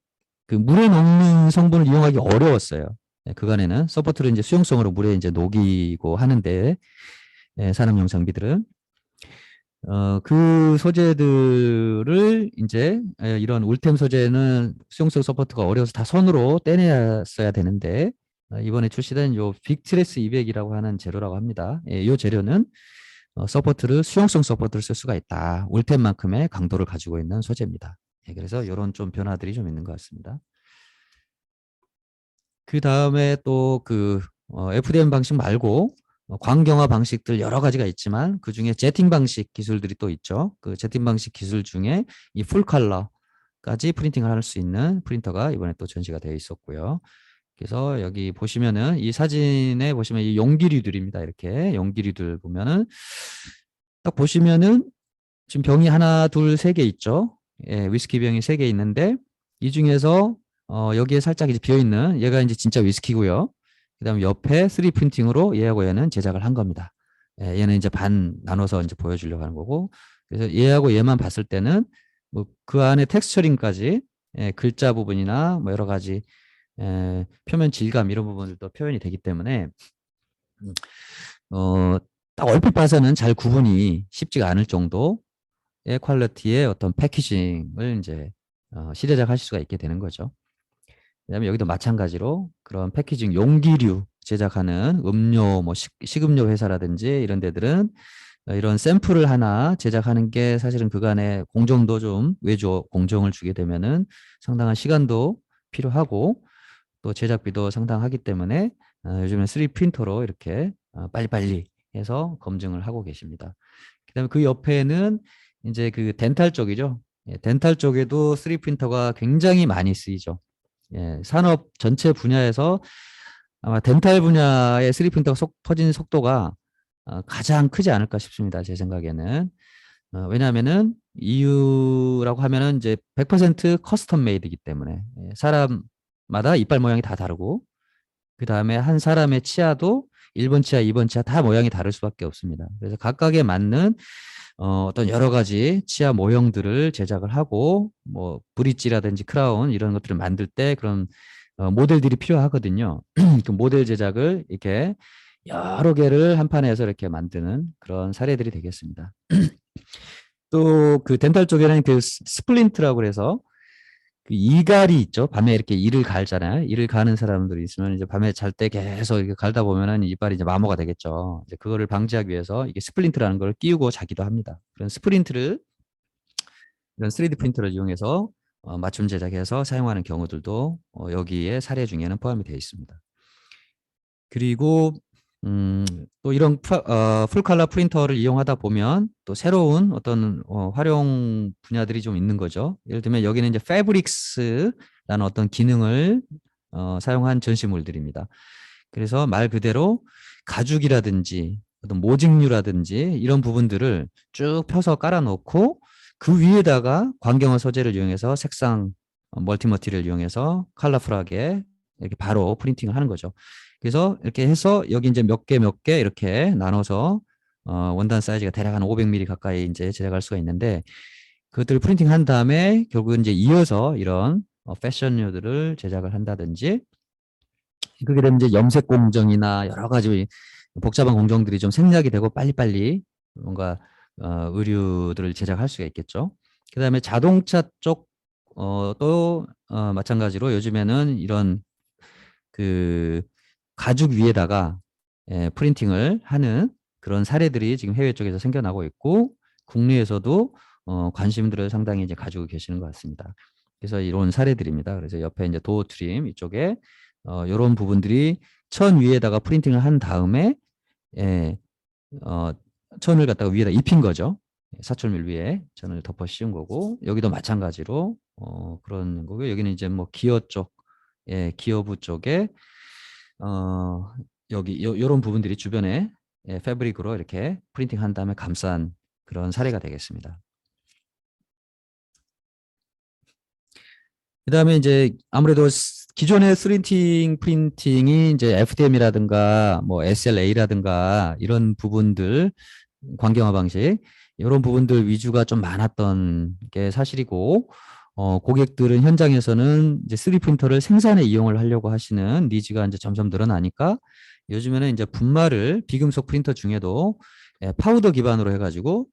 그 물에 녹는 성분을 이용하기 어려웠어요. 그간에는 서포트를 이제 수용성으로 물에 이제 녹이고 하는데 산업용 장비들은 그 소재들을 이제 이런 울템 소재는 수용성 서포트가 어려워서 다 손으로 떼내었어야 되는데 이번에 출시된 요 빅트레스 200이라고 하는 재료라고 합니다. 이 재료는 수용성 서포트를 쓸 수가 있다. 울템만큼의 강도를 가지고 있는 소재입니다. 예, 그래서 이런 좀 변화들이 좀 있는 것 같습니다. 그 다음에 또 그 FDM 방식 말고 광경화 방식들 여러 가지가 있지만 그 중에 제팅 방식 기술들이 또 있죠. 그 제팅 방식 기술 중에 이 풀 컬러까지 프린팅을 할 수 있는 프린터가 이번에 또 전시가 되어 있었고요. 그래서 여기 보시면은 이 사진에 보시면 이 용기류들입니다. 이렇게 용기류들 보면은 딱 보시면은 지금 병이 하나, 둘, 세 개 있죠. 예, 위스키 병이 세 개 있는데 이 중에서 여기에 살짝 이제 비어 있는 얘가 이제 진짜 위스키고요. 그다음에 옆에 3D 프린팅으로 얘하고 얘는 제작을 한 겁니다. 예, 얘는 이제 반 나눠서 이제 보여주려고 하는 거고. 그래서 얘하고 얘만 봤을 때는 뭐 그 안에 텍스처링까지 예, 글자 부분이나 뭐 여러 가지 표면 질감 이런 부분들도 표현이 되기 때문에 음, 어, 딱 얼핏 봐서는 잘 구분이 쉽지가 않을 정도의 퀄리티의 어떤 패키징을 이제 시대작 하실 수가 있게 되는 거죠. 그다음에 여기도 마찬가지로 그런 패키징 용기류 제작하는 음료, 뭐 식음료 회사라든지 이런 데들은 이런 샘플을 하나 제작하는 게 사실은 그간의 공정도 좀 외주 공정을 주게 되면은 상당한 시간도 필요하고 또 제작비도 상당하기 때문에 요즘에 3D 프린터로 이렇게 빨리빨리 해서 검증을 하고 계십니다. 그다음에 그 옆에는 이제 그 덴탈 쪽이죠. 예, 덴탈 쪽에도 3D 프린터가 굉장히 많이 쓰이죠. 예, 산업 전체 분야에서 아마 덴탈 분야의 3D 프린터가 퍼진 속도가 가장 크지 않을까 싶습니다. 제 생각에는. 왜냐하면은 이유라고 하면은 이제 100% 커스텀 메이드이기 때문에 예, 사람마다 이빨 모양이 다 다르고 그 다음에 한 사람의 치아도 1번 치아, 2번 치아 다 모양이 다를 수밖에 없습니다. 그래서 각각에 맞는 어떤 여러 가지 치아 모형들을 제작을 하고 뭐 브릿지라든지 크라운 이런 것들을 만들 때 그런 모델들이 필요하거든요. 그 모델 제작을 이렇게 여러 개를 한 판에 해서 이렇게 만드는 그런 사례들이 되겠습니다. 또 그 덴탈 쪽에는 그 스플린트라고 그래서 그 이갈이 있죠. 밤에 이렇게 이를 갈잖아요. 이를 가는 사람들이 있으면 이제 밤에 잘 때 계속 이렇게 갈다 보면은 이빨이 이제 마모가 되겠죠. 이제 그거를 방지하기 위해서 이게 스플린트라는 걸 끼우고 자기도 합니다. 그런 스플린트를 이런 3D 프린터를 이용해서 맞춤 제작해서 사용하는 경우들도 여기에 사례 중에는 포함이 되어 있습니다. 그리고 또 이런 풀컬러 프린터를 이용하다 보면 또 새로운 어떤 활용 분야들이 좀 있는 거죠. 예를 들면 여기는 이제 패브릭스라는 어떤 기능을 사용한 전시물들입니다. 그래서 말 그대로 가죽이라든지 어떤 모직류라든지 이런 부분들을 쭉 펴서 깔아놓고 그 위에다가 광경화 소재를 이용해서 색상 멀티머티를 이용해서 컬러풀하게 이렇게 바로 프린팅을 하는 거죠. 그래서 이렇게 해서 여기 이제 몇 개 몇 개 이렇게 나눠서 원단 사이즈가 대략 한 500mm 가까이 이제 제작할 수가 있는데 그것들을 프린팅한 다음에 결국은 이제 이어서 이런 패션류들을 제작을 한다든지 그렇게 되면 이제 염색 공정이나 여러 가지 복잡한 공정들이 좀 생략이 되고 빨리빨리 뭔가 의류들을 제작할 수가 있겠죠. 그다음에 자동차 쪽 또 마찬가지로 요즘에는 이런 그 가죽 위에다가 프린팅을 하는 그런 사례들이 지금 해외 쪽에서 생겨나고 있고 국내에서도 관심들을 상당히 이제 가지고 계시는 것 같습니다. 그래서 이런 사례들입니다. 그래서 옆에 이제 도어 트림 이쪽에 이런 부분들이 천 위에다가 프린팅을 한 다음에 예, 어, 천을 갖다가 위에다 입힌 거죠. 사철밀 위에 천을 덮어 씌운 거고 여기도 마찬가지로 그런 거고 여기는 이제 뭐 기어 쪽, 예, 기어부 쪽에 어, 여기 요런 부분들이 주변에 예, 패브릭으로 이렇게 프린팅한 다음에 감싼 그런 사례가 되겠습니다. 그다음에 이제 아무래도 기존의 3D 프린팅이 이제 FDM이라든가 뭐 SLA라든가 이런 부분들 광경화 방식 이런 부분들 위주가 좀 많았던 게 사실이고 고객들은 현장에서는 이제 3D 프린터를 생산에 이용을 하려고 하시는 니즈가 이제 점점 늘어나니까 요즘에는 이제 분말을 비금속 프린터 중에도 파우더 기반으로 해가지고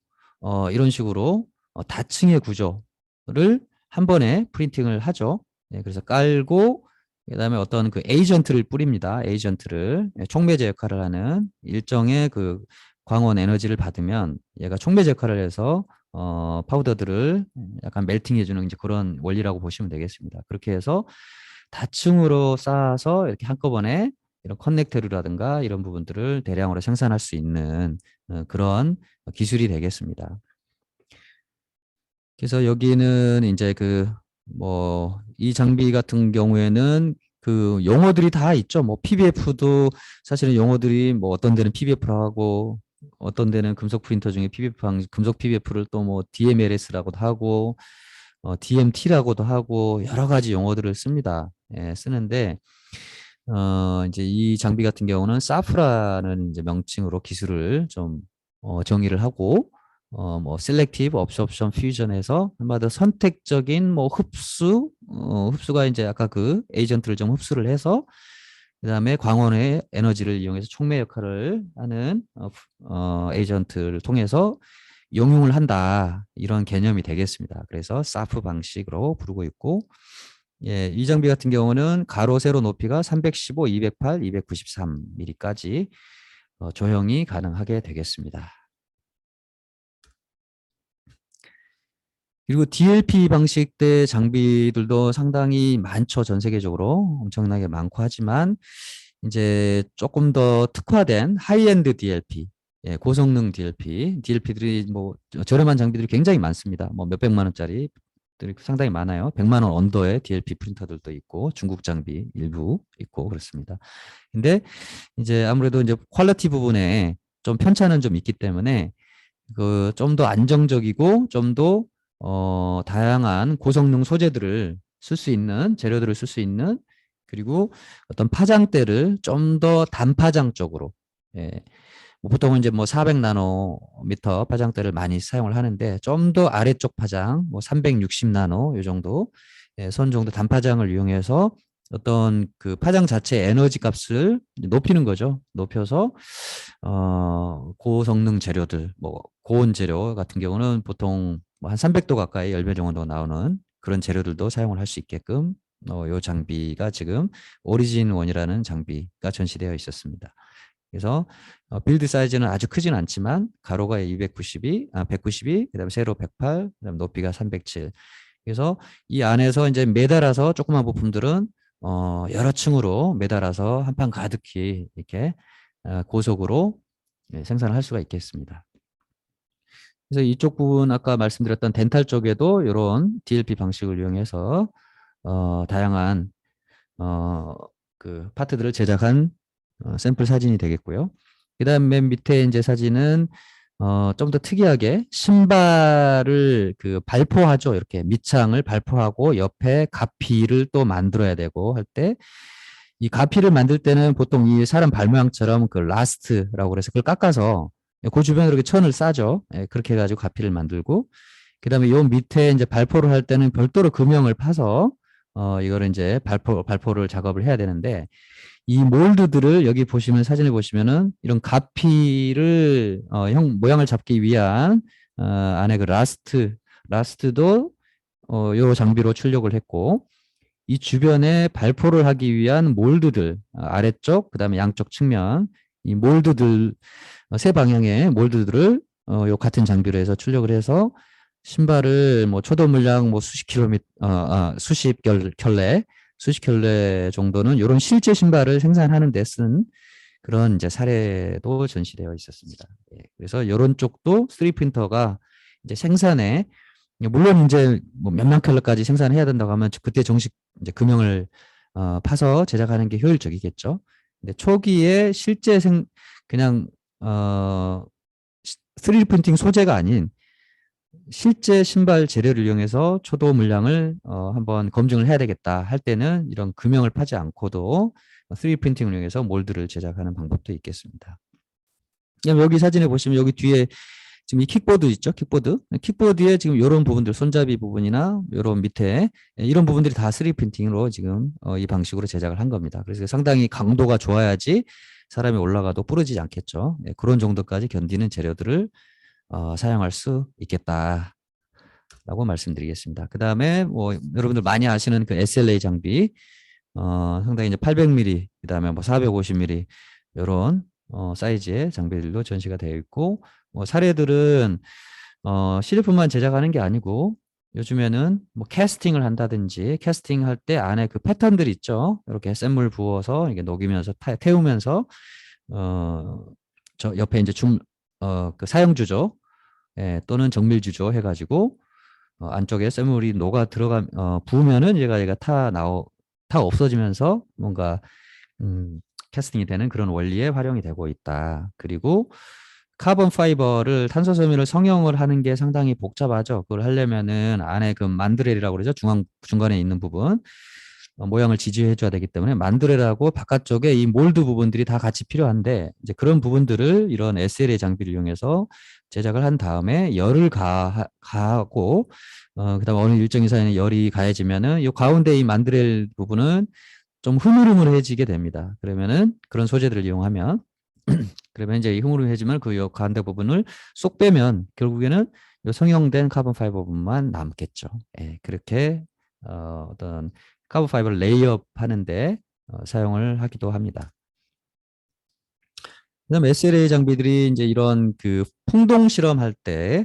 이런 식으로 다층의 구조를 한 번에 프린팅을 하죠. 네, 그래서 깔고 그다음에 어떤 그 에이전트를 뿌립니다. 에이전트를 촉매제 역할을 하는 일정의 그 광원 에너지를 받으면 얘가 촉매제 역할을 해서 파우더들을 약간 멜팅해주는 이제 그런 원리라고 보시면 되겠습니다. 그렇게 해서 다층으로 쌓아서 이렇게 한꺼번에 이런 커넥터류라든가 이런 부분들을 대량으로 생산할 수 있는 그런 기술이 되겠습니다. 그래서 여기는 이제 이 장비 같은 경우에는 그 용어들이 다 있죠. 뭐 PBF도 사실은 용어들이 뭐 어떤 데는 PBF라고 하고 어떤 데는 금속 프린터 중에 금속 PBF를 또 뭐 DMLS라고도 하고 DMT라고도 하고 여러 가지 용어들을 씁니다. 예, 쓰는데 이제 이 장비 같은 경우는 사프라는 이제 명칭으로 기술을 좀 정의를 하고 뭐 셀렉티브 업소프션 퓨전에서 한마디로 선택적인 뭐 흡수가 이제 아까 그 에이전트를 좀 흡수를 해서 그다음에 광원의 에너지를 이용해서 촉매 역할을 하는 에이전트를 통해서 용융을 한다 이런 개념이 되겠습니다. 그래서 사프 방식으로 부르고 있고 예, 이 장비 같은 경우는 가로 세로 높이가 315, 208, 293mm까지 조형이 가능하게 되겠습니다. 그리고 DLP 방식대 장비들도 상당히 많죠. 전 세계적으로 엄청나게 많고 하지만 이제 조금 더 특화된 하이엔드 DLP, 예, 고성능 DLP들이 뭐 저렴한 장비들이 굉장히 많습니다. 뭐 몇백만 원짜리들이 상당히 많아요. 100만 원 언더의 DLP 프린터들도 있고 중국 장비 일부 있고 그렇습니다. 근데 이제 아무래도 이제 퀄리티 부분에 좀 편차는 좀 있기 때문에 그 좀 더 안정적이고 좀 더 다양한 고성능 소재들을 쓸 수 있는 재료들을 쓸 수 있는 그리고 어떤 파장대를 좀 더 단파장 쪽으로 예. 뭐 보통은 이제 뭐 400나노미터 파장대를 많이 사용을 하는데 좀 더 아래쪽 파장 뭐 360나노 요 정도 예, 선 정도 단파장을 이용해서 어떤 그 파장 자체 에너지 값을 높이는 거죠. 높여서 고성능 재료들, 뭐 고온 재료 같은 경우는 보통 뭐한 300도 가까이 열배 정도 나오는 그런 재료들도 사용을 할 수 있게끔 요 장비가 지금 오리진 원이라는 장비가 전시되어 있었습니다. 그래서 빌드 사이즈는 아주 크진 않지만 가로가 192, 그다음에 세로 108, 그다음 높이가 307. 그래서 이 안에서 이제 매달아서 조그만 부품들은 여러 층으로 매달아서 한 판 가득히 이렇게 고속으로 예, 생산을 할 수가 있겠습니다. 그래서 이쪽 부분 아까 말씀드렸던 덴탈 쪽에도 이런 DLP 방식을 이용해서 다양한 그 파트들을 제작한 샘플 사진이 되겠고요. 그다음 맨 밑에 이제 사진은 좀 더 특이하게 신발을 그 발포하죠. 이렇게 밑창을 발포하고 옆에 가피를 또 만들어야 되고 할 때 이 가피를 만들 때는 보통 이 사람 발 모양처럼 그 라스트라고 그래서 그걸 깎아서 그 주변으로 이렇게 천을 싸죠. 예, 그렇게 해가지고 가피를 만들고 그다음에 요 밑에 이제 발포를 할 때는 별도로 금형을 파서 이거를 이제 발포를 작업을 해야 되는데 이 몰드들을 여기 보시면 사진을 보시면은 이런 가피를 모양을 잡기 위한 안에 그 라스트도 요 장비로 출력을 했고 이 주변에 발포를 하기 위한 몰드들 아래쪽 그다음에 양쪽 측면 이 몰드들 세 방향의 몰드들을 요 같은 장비로 해서 출력을 해서 신발을 뭐 초도 물량 뭐 수십 켤레 정도는 이런 실제 신발을 생산하는 데 쓴 그런 이제 사례도 전시되어 있었습니다. 예, 그래서 이런 쪽도 3D 프린터가 이제 생산에 물론 이제 뭐 몇만 켤레까지 생산해야 된다고 하면 그때 정식 이제 금형을 파서 제작하는 게 효율적이겠죠. 근데 초기에 실제 그냥 3D 프린팅 소재가 아닌 실제 신발 재료를 이용해서 초도 물량을 한번 검증을 해야 되겠다 할 때는 이런 금형을 파지 않고도 3D 프린팅을 이용해서 몰드를 제작하는 방법도 있겠습니다. 그럼 여기 사진에 보시면 여기 뒤에 지금 이 킥보드 있죠? 킥보드에 지금 이런 부분들 손잡이 부분이나 이런 밑에 이런 부분들이 다 3D 프린팅으로 지금 이 방식으로 제작을 한 겁니다. 그래서 상당히 강도가 좋아야지 사람이 올라가도 부러지지 않겠죠. 예, 그런 정도까지 견디는 재료들을 사용할 수 있겠다라고 말씀드리겠습니다. 그 다음에 뭐 여러분들 많이 아시는 그 SLA 장비, 상당히 이제 800mm, 그 다음에 뭐 450mm 이런 사이즈의 장비들도 전시가 되어 있고, 뭐 사례들은 CD폰만 제작하는 게 아니고 요즘에는 뭐 캐스팅을 한다든지 캐스팅할 때 안에 그 패턴들 있죠. 이렇게 샘물 부어서 이게 녹이면서 태우면서 어, 저 옆에 이제 그 사용주죠. 예, 또는 정밀주죠 해가지고 안쪽에 샘물이 녹아 부으면은 얘가 타 없어지면서 뭔가 캐스팅이 되는 그런 원리에 활용이 되고 있다. 그리고 카본 파이버를 탄소 섬유를 성형을 하는 게 상당히 복잡하죠. 그걸 하려면은 안에 그 만드렐이라고 그러죠. 중간에 있는 부분 모양을 지지해 줘야 되기 때문에 만드렐하고 바깥쪽에 이 몰드 부분들이 다 같이 필요한데 이제 그런 부분들을 이런 SLA 장비를 이용해서 제작을 한 다음에 열을 가하고 그다음에 어느 일정 이상의 열이 가해지면은 이 가운데 이 만드렐 부분은 좀 흐물흐물해지게 됩니다. 그러면은 그런 소재들을 이용하면 그러면 이제 이 흐물흐물해지면 그 가운데 부분을 쏙 빼면 결국에는 이 성형된 카본 파이버 부분만 남겠죠. 예, 그렇게 어떤 카본 파이버를 레이업 하는데 사용을 하기도 합니다. 그다음에 SLA 장비들이 이제 이런 그 풍동 실험할 때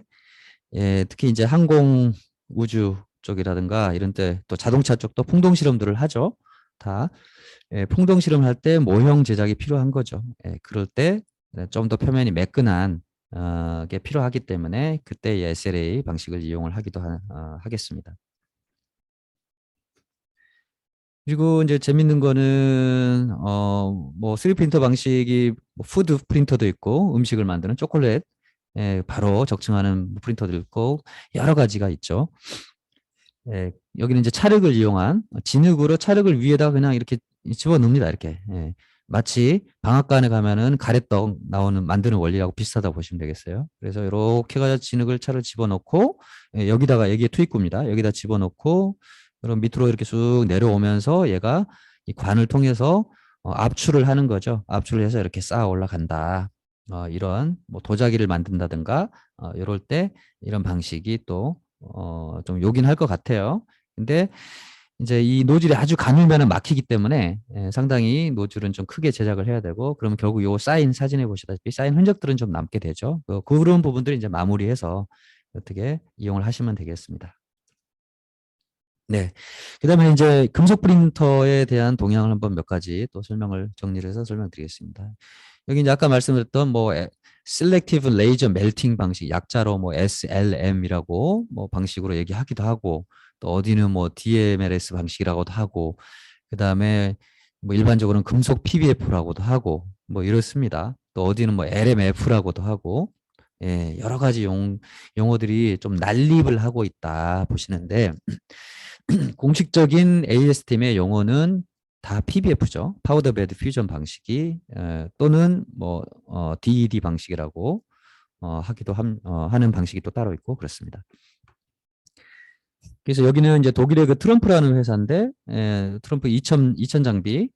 예, 특히 이제 항공 우주 쪽이라든가 이런 때 또 자동차 쪽도 풍동 실험들을 하죠. 다 예, 풍동 실험할 때 모형 제작이 필요한 거죠. 예, 그럴 때 좀 더 표면이 매끈한 게 필요하기 때문에 그때 이 SLA 방식을 이용을 하겠습니다. 그리고 이제 재밌는 거는 뭐 3D 프린터 방식이 뭐 푸드 프린터도 있고 음식을 만드는 초콜릿 바로 적층하는 프린터도 있고 여러 가지가 있죠. 예, 여기는 이제 찰흙을 이용한 진흙으로 찰흙을 위에다가 그냥 이렇게 집어넣습니다. 이렇게. 예. 마치 방앗간에 가면은 가래떡 만드는 원리하고 비슷하다고 보시면 되겠어요. 그래서 이렇게 가지고 진흙을 차를 집어넣고 여기에 투입구입니다. 여기다 집어넣고 그럼 밑으로 이렇게 쑥 내려오면서 얘가 이 관을 통해서 압출을 하는 거죠. 압출을 해서 이렇게 쌓아 올라간다. 이런 뭐 도자기를 만든다든가 이럴 때 이런 방식이 또 좀 요긴 할 것 같아요. 근데 이제 이 노즐이 아주 가늘면은 막히기 때문에 상당히 노즐은 좀 크게 제작을 해야 되고 그러면 결국 요 쌓인 사진에 보시다시피 쌓인 흔적들은 좀 남게 되죠. 그런 부분들을 이제 마무리해서 어떻게 이용을 하시면 되겠습니다. 네. 그다음에 이제 금속 프린터에 대한 동향을 한번 몇 가지 또 정리를 해서 설명드리겠습니다. 여기 이제 아까 말씀드렸던 뭐 셀렉티브 레이저 멜팅 방식 약자로 뭐 SLM이라고 뭐 방식으로 얘기하기도 하고 또 어디는 뭐 DMLS 방식이라고도 하고 그다음에 뭐 일반적으로는 금속 PBF라고도 하고 뭐 이렇습니다. 또 어디는 뭐 LMF라고도 하고 예, 여러 가지 용어들이 좀 난립을 하고 있다 보시는데 공식적인 ASTM의 용어는 다 PBF죠. 파우더 베드 퓨전 방식이 또는 뭐 DED 방식이라고 하는 방식이 또 따로 있고 그렇습니다. 그래서 여기는 이제 독일의 그 트럼프라는 회사인데 트럼프 2000 장비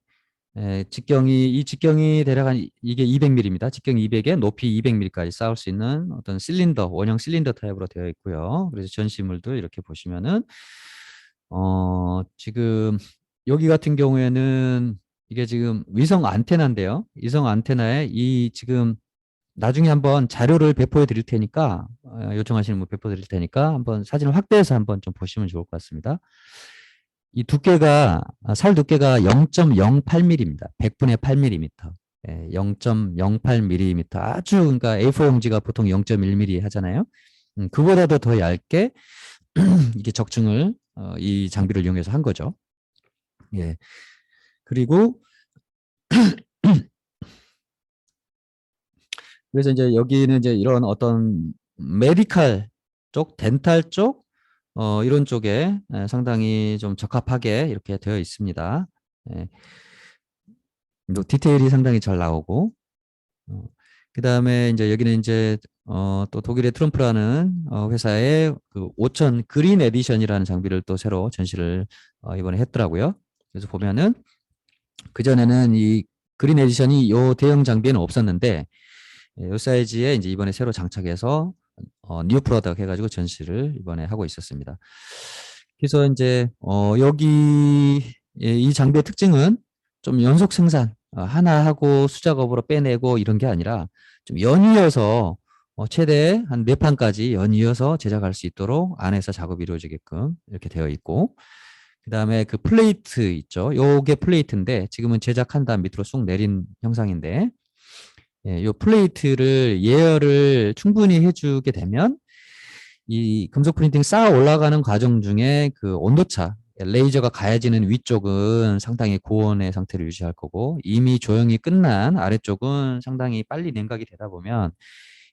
이 직경이 대략 이게 200mm입니다. 직경 200에 높이 200mm까지 쌓을 수 있는 어떤 원형 실린더 타입으로 되어 있고요. 그래서 전시물도 이렇게 보시면은 지금 여기 같은 경우에는 이게 지금 위성 안테나인데요. 위성 안테나에 이 지금 나중에 한번 자료를 배포해 드릴 테니까 요청하시는 분 배포 드릴 테니까 한번 사진을 확대해서 한번 좀 보시면 좋을 것 같습니다. 이 살 두께가 0.08mm입니다. 100분의 8mm. 0.08mm. 아주 그러니까 A4 용지가 보통 0.1mm 하잖아요. 그보다도 더 얇게 이게 적층을 이 장비를 이용해서 한 거죠. 예. 그리고 그래서 이제 여기는 이제 이런 어떤 메디칼 쪽, 덴탈 쪽, 이런 쪽에 상당히 좀 적합하게 이렇게 되어 있습니다. 예. 디테일이 상당히 잘 나오고, 그 다음에 이제 여기는 이제 또 독일의 트럼프라는 회사의 그 5000 그린 에디션이라는 장비를 또 새로 전시를 이번에 했더라고요. 그래서 보면은 그전에는 이 그린 에디션이 요 대형 장비에는 없었는데 요 사이즈에 이제 이번에 새로 장착해서 뉴 프로덕트 해가지고 전시를 이번에 하고 있었습니다. 그래서 이제 여기 이 장비의 특징은 좀 연속 생산 하나 하고 수작업으로 빼내고 이런 게 아니라 좀 연이어서 최대 한 4판까지 연이어서 제작할 수 있도록 안에서 작업이 이루어지게끔 이렇게 되어 있고, 그 다음에 그 플레이트 있죠. 요게 플레이트인데 지금은 제작한 다음 밑으로 쑥 내린 형상인데, 요 플레이트를 예열을 충분히 해주게 되면 이 금속 프린팅 쌓아 올라가는 과정 중에 그 온도차, 레이저가 가해지는 위쪽은 상당히 고온의 상태를 유지할 거고, 이미 조형이 끝난 아래쪽은 상당히 빨리 냉각이 되다 보면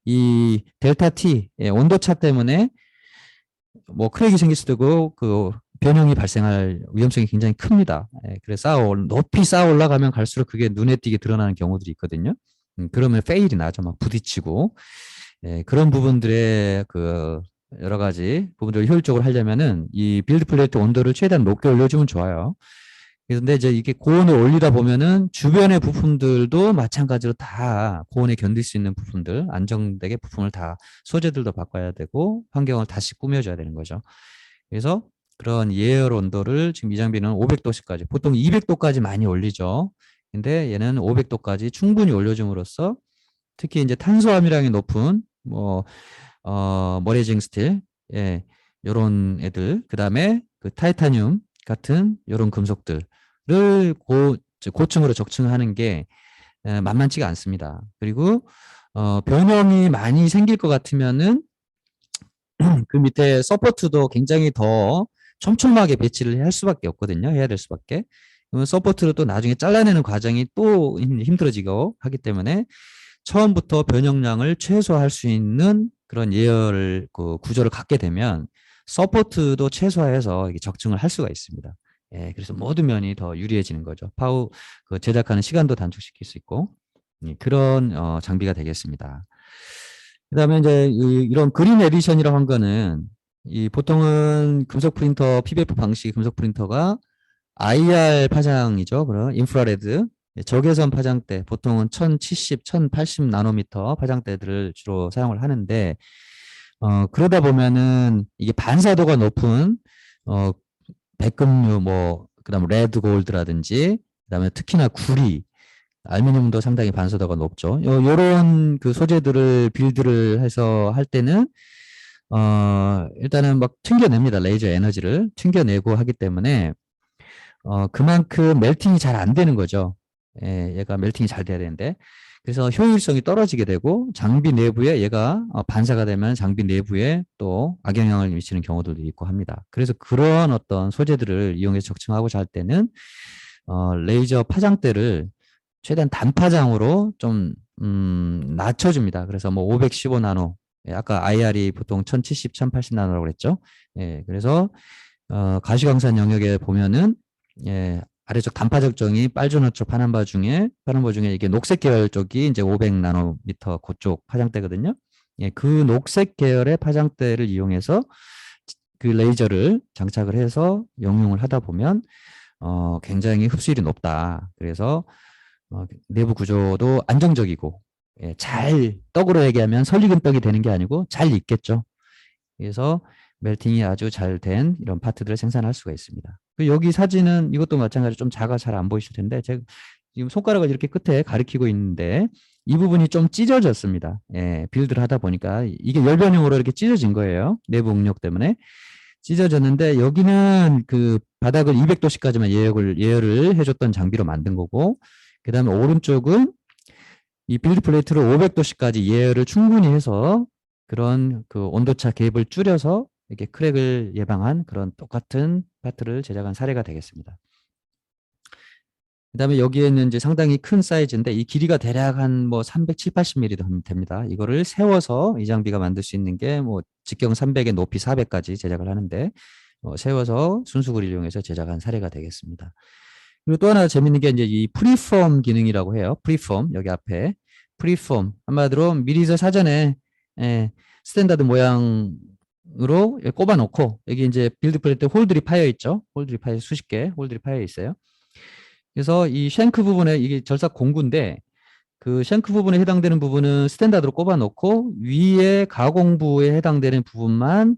이 델타 T 온도차 때문에 뭐 크랙이 생길 수도 있고 그 변형이 발생할 위험성이 굉장히 큽니다. 그래서 높이 쌓아 올라가면 갈수록 그게 눈에 띄게 드러나는 경우들이 있거든요. 그러면 페일이 나죠. 막 부딪히고. 그런 부분들의 그 여러 가지 부분들을 효율적으로 하려면은 이 빌드 플레이트 온도를 최대한 높게 올려주면 좋아요. 그런데 이제 이게 고온을 올리다 보면은 주변의 부품들도 마찬가지로 다 고온에 견딜 수 있는 부품들, 안정되게 부품을 다 소재들도 바꿔야 되고 환경을 다시 꾸며줘야 되는 거죠. 그래서 그런 예열 온도를 지금 이 장비는 500도씨까지, 보통 200도까지 많이 올리죠. 근데 얘는 500도까지 충분히 올려줌으로써 특히 이제 탄소함유량이 높은 머레징 스틸, 요런 애들, 그 다음에 그 타이타늄 같은 요런 금속들을 고층으로 적층하는 게 만만치가 않습니다. 그리고 변형이 많이 생길 것 같으면은 그 밑에 서포트도 굉장히 더 촘촘하게 배치를 할 수밖에 없거든요. 해야 될 수밖에. 그러면 서포트를 또 나중에 잘라내는 과정이 또 힘들어지고 하기 때문에 처음부터 변형량을 최소화할 수 있는 그런 예열 그 구조를 갖게 되면 서포트도 최소화해서 적층을 할 수가 있습니다. 그래서 모든 면이 더 유리해지는 거죠. 그 제작하는 시간도 단축시킬 수 있고, 그런 장비가 되겠습니다. 그다음에 이제 이런 그린 에디션이라고 한 거는 이 보통은 금속 프린터 PBF 방식 금속 프린터가 IR 파장이죠. 그런 인프라레드 적외선 파장대 보통은 1070, 1080 나노미터 파장대들을 주로 사용을 하는데 그러다 보면은 이게 반사도가 높은 백금류 그다음 레드 골드라든지 그다음에 특히나 구리 알루미늄도 상당히 반사도가 높죠. 요런 그 소재들을 빌드를 해서 할 때는 일단은 막 튕겨냅니다. 레이저 에너지를 튕겨내고 하기 때문에 그만큼 멜팅이 잘 안 되는 거죠. 얘가 멜팅이 잘 돼야 되는데 그래서 효율성이 떨어지게 되고 장비 내부에 얘가 반사가 되면 장비 내부에 또 악영향을 미치는 경우들도 있고 합니다. 그래서 그런 어떤 소재들을 이용해서 적층하고자 할 때는 레이저 파장대를 최대한 단파장으로 좀 낮춰줍니다. 그래서 뭐 515 나노, 아까 IR이 보통 1070, 1080 나노라고 그랬죠. 그래서 가시광선 영역에 보면은 아래쪽 단파적 정이 빨주노초 파남바 중에 이게 녹색 계열 쪽이 이제 500 나노미터 그쪽 파장대거든요. 그 녹색 계열의 파장대를 이용해서 그 레이저를 장착을 해서 영용을 하다 보면 굉장히 흡수율이 높다. 그래서 내부 구조도 안정적이고 잘 떡으로 얘기하면 설익은 떡이 되는 게 아니고 잘 익겠죠. 그래서 멜팅이 아주 잘 된 이런 파트들을 생산할 수가 있습니다. 여기 사진은 이것도 마찬가지로 좀 작아 잘 안 보이실 텐데 제가 지금 손가락을 이렇게 끝에 가리키고 있는데 이 부분이 좀 찢어졌습니다. 빌드를 하다 보니까 이게 열변형으로 이렇게 찢어진 거예요. 내부 응력 때문에 찢어졌는데 여기는 그 바닥을 200도씨까지만 예열을 해줬던 장비로 만든 거고 그 다음에 오른쪽은 이 빌드 플레이트를 500도씨까지 예열을 충분히 해서 그런 그 온도차 갭을 줄여서 이렇게 크랙을 예방한 그런 똑같은 파트를 제작한 사례가 되겠습니다. 그 다음에 여기에는 이제 상당히 큰 사이즈인데 이 길이가 대략 한 뭐 370, 80mm 됩니다. 이거를 세워서 이 장비가 만들 수 있는 게 뭐 직경 300에 높이 400까지 제작을 하는데 세워서 순수구리를 이용해서 제작한 사례가 되겠습니다. 그리고 또 하나 재밌는 게 이제 이 프리폼 기능이라고 해요. 프리폼 여기 앞에 프리폼 한마디로 미리서 사전에 스탠다드 모양으로 꼽아 놓고 여기 이제 빌드 플레이트 홀들이 파여 있죠. 홀들이 파여 수십 개 홀들이 파여 있어요. 그래서 이 쉔크 부분에 이게 절삭 공구인데 그 쉔크 부분에 해당되는 부분은 스탠다드로 꼽아 놓고 위에 가공부에 해당되는 부분만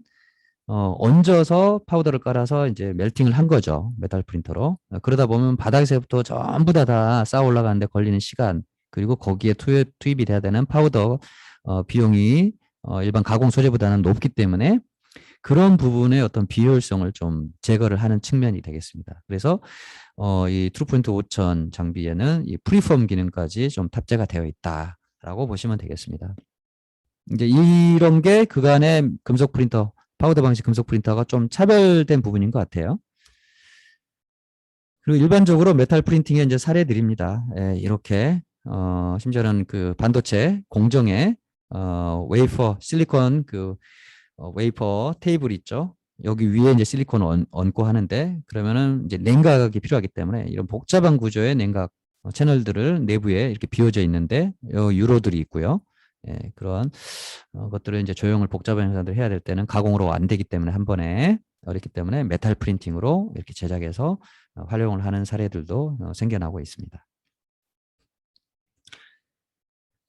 얹어서 파우더를 깔아서 이제 멜팅을 한 거죠. 메탈 프린터로. 그러다 보면 바닥에서부터 전부 다 쌓아 올라가는데 걸리는 시간 그리고 거기에 투입이 돼야 되는 파우더 비용이 일반 가공 소재보다는 높기 때문에 그런 부분의 어떤 비효율성을 좀 제거를 하는 측면이 되겠습니다. 그래서 이 트루포인트 5000 장비에는 이 프리폼 기능까지 좀 탑재가 되어 있다라고 보시면 되겠습니다. 이제 이런 게 그간의 금속 프린터, 파우더 방식 금속 프린터가 좀 차별된 부분인 것 같아요. 그리고 일반적으로 메탈 프린팅의 이제 사례들입니다. 예, 이렇게 심지어는 그 반도체 공정에 웨이퍼 실리콘 그 웨이퍼 테이블 있죠. 여기 위에 이제 실리콘을 얹고 하는데 그러면은 이제 냉각이 필요하기 때문에 이런 복잡한 구조의 냉각 채널들을 내부에 이렇게 비워져 있는데 유로들이 있고요. 예, 그런 것들을 이제 조형을 복잡한 형상들을 해야 될 때는 가공으로 안 되기 때문에 한 번에 어렵기 때문에 메탈 프린팅으로 이렇게 제작해서 활용을 하는 사례들도 생겨나고 있습니다.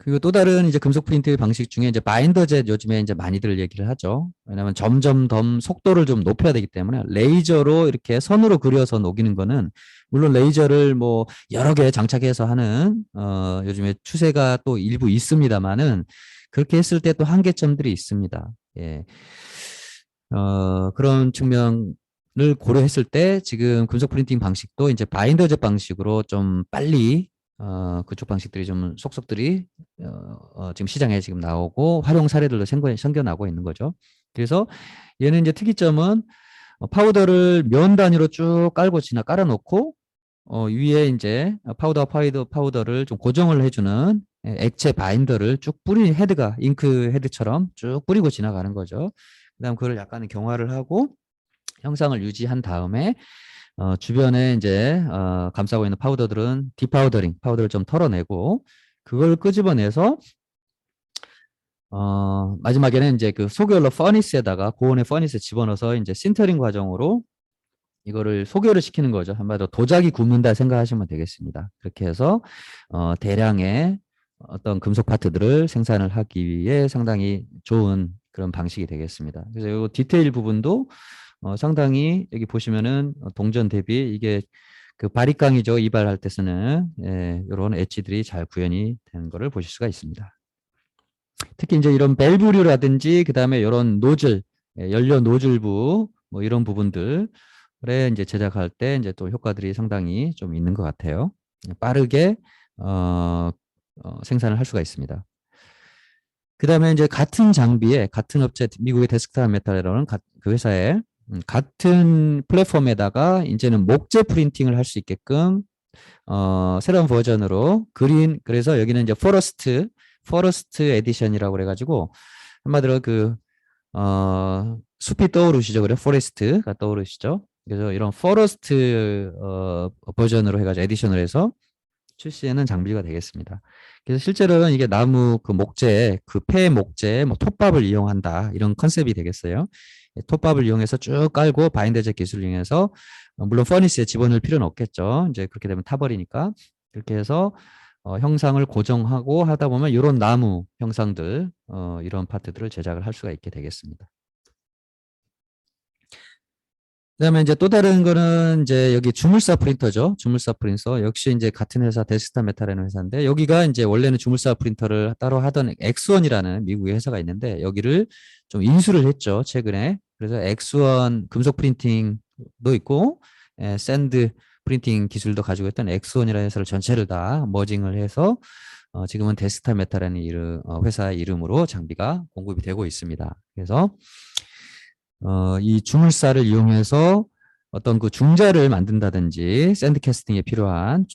그리고 또 다른 이제 금속 프린트 방식 중에 이제 바인더젯 요즘에 이제 많이들 얘기를 하죠. 왜냐하면 점점 더 속도를 좀 높여야 되기 때문에 레이저로 이렇게 선으로 그려서 녹이는 거는 물론 레이저를 뭐 여러 개 장착해서 하는 요즘에 추세가 또 일부 있습니다만은 그렇게 했을 때 또 한계점들이 있습니다. 예. 그런 측면을 고려했을 때 지금 금속 프린팅 방식도 이제 바인더젯 방식으로 좀 빨리 그쪽 방식들이 좀 속속들이 지금 시장에 지금 나오고 활용 사례들도 생겨나고 있는 거죠. 그래서 얘는 이제 특이점은 파우더를 면 단위로 쭉 깔아놓고 위에 이제 파우더를 좀 고정을 해주는 액체 바인더를 쭉 헤드가 잉크 헤드처럼 쭉 뿌리고 지나가는 거죠. 그다음 그걸 약간 경화를 하고 형상을 유지한 다음에 주변에 이제 감싸고 있는 파우더들은 파우더를 좀 털어내고 그걸 끄집어내서 마지막에는 이제 그 소결로 퍼니스에다가 고온의 퍼니스에 집어넣어서 이제 신터링 과정으로 이거를 소결을 시키는 거죠. 한마디로 도자기 굽는다 생각하시면 되겠습니다. 그렇게 해서 대량의 어떤 금속 파트들을 생산을 하기 위해 상당히 좋은 그런 방식이 되겠습니다. 그래서 이 디테일 부분도 상당히 여기 보시면은 동전 대비 이게 그 바리깡이죠. 이발할 때 쓰는 이런 엣지들이 잘 구현이 되는 것을 보실 수가 있습니다. 특히 이제 이런 밸브류라든지 그다음에 이런 노즐, 연료 노즐부 뭐 이런 부분들에 이제 제작할 때 이제 또 효과들이 상당히 좀 있는 것 같아요. 빠르게 생산을 할 수가 있습니다. 그다음에 이제 같은 장비에 같은 업체 미국의 데스크탑 메탈이라는 그 회사에 같은 플랫폼에다가 이제는 목재 프린팅을 할 수 있게끔 새로운 버전으로 그래서 여기는 이제 포러스트 에디션이라고 그래가지고 한마디로 그 숲이 떠오르시죠. 그래 포레스트가 떠오르시죠. 그래서 이런 포러스트 버전으로 해가지고 에디션을 해서 출시하는 장비가 되겠습니다. 그래서 실제로는 이게 나무 그 목재, 그 폐 목재, 뭐 톱밥을 이용한다 이런 컨셉이 되겠어요. 톱밥을 이용해서 쭉 깔고 바인더젯 기술을 이용해서 물론 퍼니스에 집어넣을 필요는 없겠죠. 이제 그렇게 되면 타버리니까 그렇게 해서 형상을 고정하고 하다 보면 이런 나무 형상들 이런 파트들을 제작을 할 수가 있게 되겠습니다. 그다음에 이제 또 다른 거는 이제 여기 주물사 프린터죠. 주물사 프린터 역시 이제 같은 회사 데스크탑 메탈이라는 회사인데 여기가 이제 원래는 주물사 프린터를 따로 하던 엑스원이라는 미국의 회사가 있는데 여기를 좀 인수를 했죠. 최근에. 그래서 엑스원 금속 프린팅도 있고 샌드 프린팅 기술도 가지고 있던 엑스원이라는 회사를 전체를 다 머징을 해서 지금은 데스크탑 메탈이라는 회사 이름으로 장비가 공급이 되고 있습니다. 그래서 이 주물사를 이용해서 어떤 그 중자를 만든다든지 샌드 캐스팅에 필요한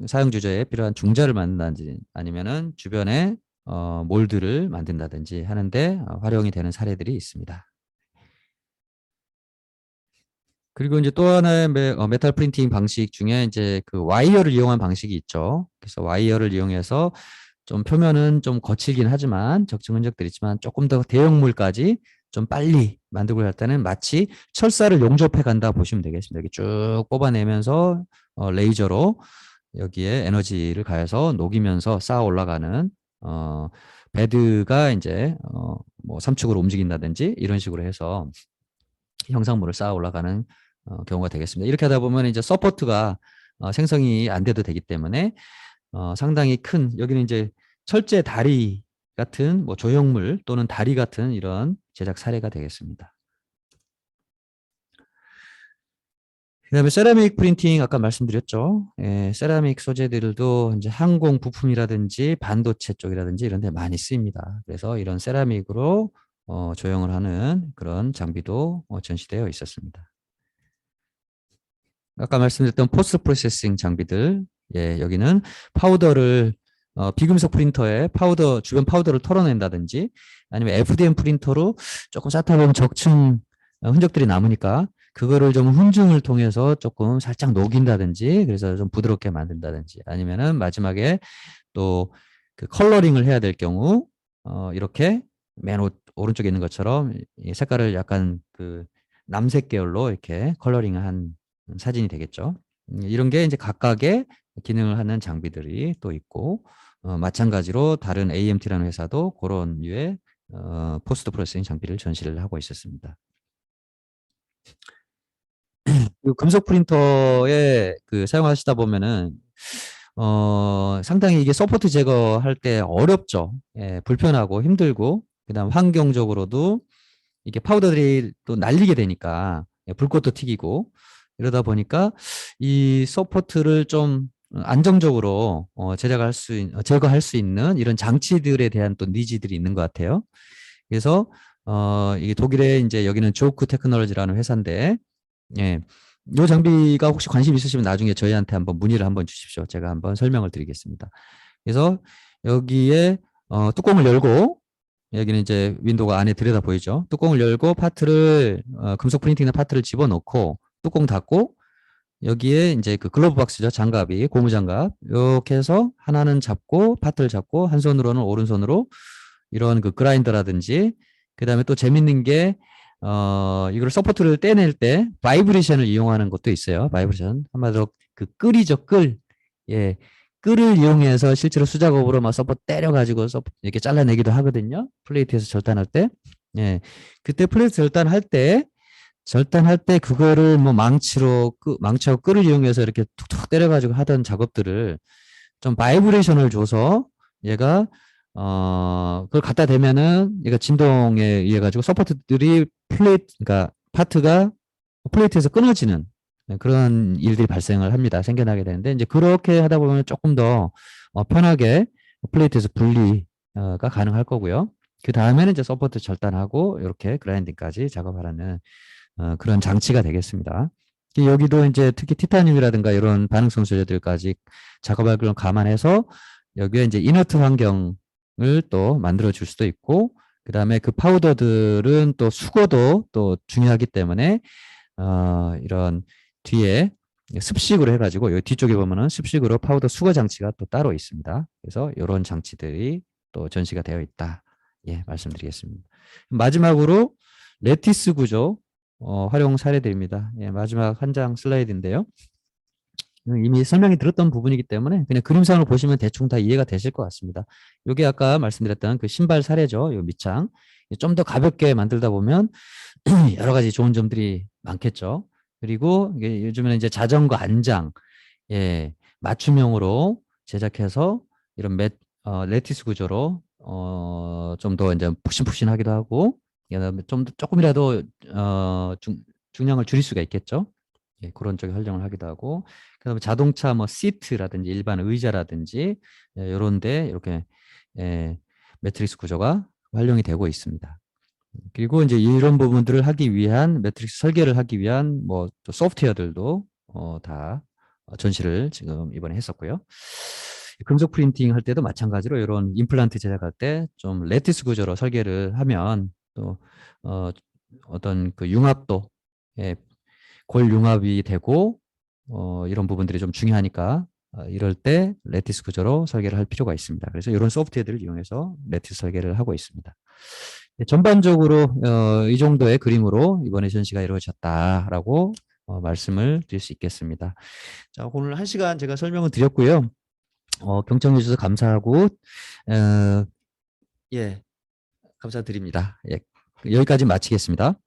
사용 주제에 필요한 중자를 만든다든지 아니면은 주변에 몰드를 만든다든지 하는데 활용이 되는 사례들이 있습니다. 그리고 이제 또 하나의 메탈 프린팅 방식 중에 이제 그 와이어를 이용한 방식이 있죠. 그래서 와이어를 이용해서 좀 표면은 좀 거칠긴 하지만 적정 흔적들이 있지만 조금 더 대형물까지 좀 빨리 만들고 할 때는 마치 철사를 용접해 간다 보시면 되겠습니다. 여기 쭉 뽑아내면서 레이저로 여기에 에너지를 가해서 녹이면서 쌓아 올라가는 베드가 이제 뭐 삼축으로 움직인다든지 이런 식으로 해서 형상물을 쌓아 올라가는 경우가 되겠습니다. 이렇게 하다 보면 이제 서포트가 생성이 안 돼도 되기 때문에 상당히 큰 여기는 이제 철제 다리 같은 뭐 조형물 또는 다리 같은 이런 제작 사례가 되겠습니다. 그다음에 세라믹 프린팅 아까 말씀드렸죠. 예, 세라믹 소재들도 이제 항공 부품이라든지 반도체 쪽이라든지 이런 데 많이 쓰입니다. 그래서 이런 세라믹으로 조형을 하는 그런 장비도 전시되어 있었습니다. 아까 말씀드렸던 포스트 프로세싱 장비들, 예, 여기는 파우더를 비금속 프린터에 주변 파우더를 털어낸다든지 아니면 FDM 프린터로 조금 쌓다 보면 적층 흔적들이 남으니까 그거를 좀 훈증을 통해서 조금 살짝 녹인다든지 그래서 좀 부드럽게 만든다든지 아니면은 마지막에 또 그 컬러링을 해야 될 경우 이렇게 맨 오른쪽에 있는 것처럼 이 색깔을 약간 그 남색 계열로 이렇게 컬러링한 사진이 되겠죠. 이런 게 이제 각각의 기능을 하는 장비들이 또 있고 마찬가지로 다른 AMT라는 회사도 그런 류의 포스트 프로세싱 장비를 전시를 하고 있었습니다. 그 금속 프린터에 그 사용하시다 보면은 상당히 이게 서포트 제거할 때 어렵죠. 예, 불편하고 힘들고 그다음 환경적으로도 이게 파우더들이 또 날리게 되니까 예, 불꽃도 튀기고 이러다 보니까 이 서포트를 좀 안정적으로 제거할 수 있는 이런 장치들에 대한 또 니즈들이 있는 것 같아요. 그래서 이게 독일의 이제 여기는 조크 테크놀로지라는 회사인데 예. 이 장비가 혹시 관심 있으시면 나중에 저희한테 한번 문의를 한번 주십시오. 제가 한번 설명을 드리겠습니다. 그래서 여기에 뚜껑을 열고 여기는 이제 윈도우가 안에 들여다 보이죠. 뚜껑을 열고 파트를 금속 프린팅의 파트를 집어넣고 뚜껑 닫고 여기에 이제 그 글로브 박스죠. 장갑이 고무 장갑 이렇게 해서 하나는 잡고 파트를 잡고 한 손으로는 오른손으로 이런 그 그라인더라든지 그다음에 또 재밌는 게 이걸 서포트를 떼낼 때 바이브레이션을 이용하는 것도 있어요. 바이브레이션 한마디로 그 끌이죠. 끌. 예. 끌을 이용해서 실제로 수작업으로 막 서포트 때려가지고 이렇게 잘라내기도 하거든요. 플레이트에서 절단할 때. 예. 그때 플레이트 절단할 때 그거를 뭐 망치하고 끌을 이용해서 이렇게 툭툭 때려가지고 하던 작업들을 좀 바이브레이션을 줘서 얘가 그걸 갖다 대면은 얘가 진동에 의해 가지고 서포트들이 그러니까 파트가 플레이트에서 끊어지는 그런 일들이 발생을 합니다. 생겨나게 되는데 이제 그렇게 하다 보면 조금 더 편하게 플레이트에서 분리가 가능할 거고요. 그 다음에는 이제 서포트 절단하고 이렇게 그라인딩까지 작업하는 그런 장치가 되겠습니다. 여기도 이제 특히 티타늄이라든가 이런 반응성 소재들까지 작업할 걸 감안해서 여기에 이제 이너트 환경을 또 만들어 줄 수도 있고 그다음에 그 파우더들은 또 수거도 또 중요하기 때문에 이런 뒤에 습식으로 해가지고 여기 뒤쪽에 보면은 습식으로 파우더 수거 장치가 또 따로 있습니다. 그래서 이런 장치들이 또 전시가 되어 있다. 예, 말씀드리겠습니다. 마지막으로 레티스 구조 활용 사례들입니다. 예, 마지막 한 장 슬라이드인데요. 이미 설명이 들었던 부분이기 때문에 그냥 그림상으로 보시면 대충 다 이해가 되실 것 같습니다. 이게 아까 말씀드렸던 그 신발 사례죠. 이 밑창. 좀 더 가볍게 만들다 보면 여러 가지 좋은 점들이 많겠죠. 그리고 이게 요즘에는 이제 자전거 안장, 예, 맞춤형으로 제작해서 이런 레티스 구조로 좀 더 이제 푹신푹신하기도 하고, 그다음에 좀 더 조금이라도 중량을 줄일 수가 있겠죠. 예, 그런 쪽에 활용을 하기도 하고, 그다음에 자동차 뭐 시트라든지 일반 의자라든지 예, 이런데 이렇게 예, 매트릭스 구조가 활용이 되고 있습니다. 그리고 이제 이런 부분들을 하기 위한 매트릭스 설계를 하기 위한 뭐 소프트웨어들도 다 전시를 지금 이번에 했었고요. 금속 프린팅 할 때도 마찬가지로 이런 임플란트 제작할 때 좀 레티스 구조로 설계를 하면 또 어떤 그 융합도 예, 골 융합이 되고 이런 부분들이 좀 중요하니까 이럴 때 레티스 구조로 설계를 할 필요가 있습니다. 그래서 이런 소프트웨어들을 이용해서 레티스 설계를 하고 있습니다. 네, 전반적으로 이 정도의 그림으로 이번에 전시가 이루어졌다라고 말씀을 드릴 수 있겠습니다. 자, 오늘 1시간 제가 설명을 드렸고요. 경청해 주셔서 감사하고 예, 감사드립니다. 예, 여기까지 마치겠습니다.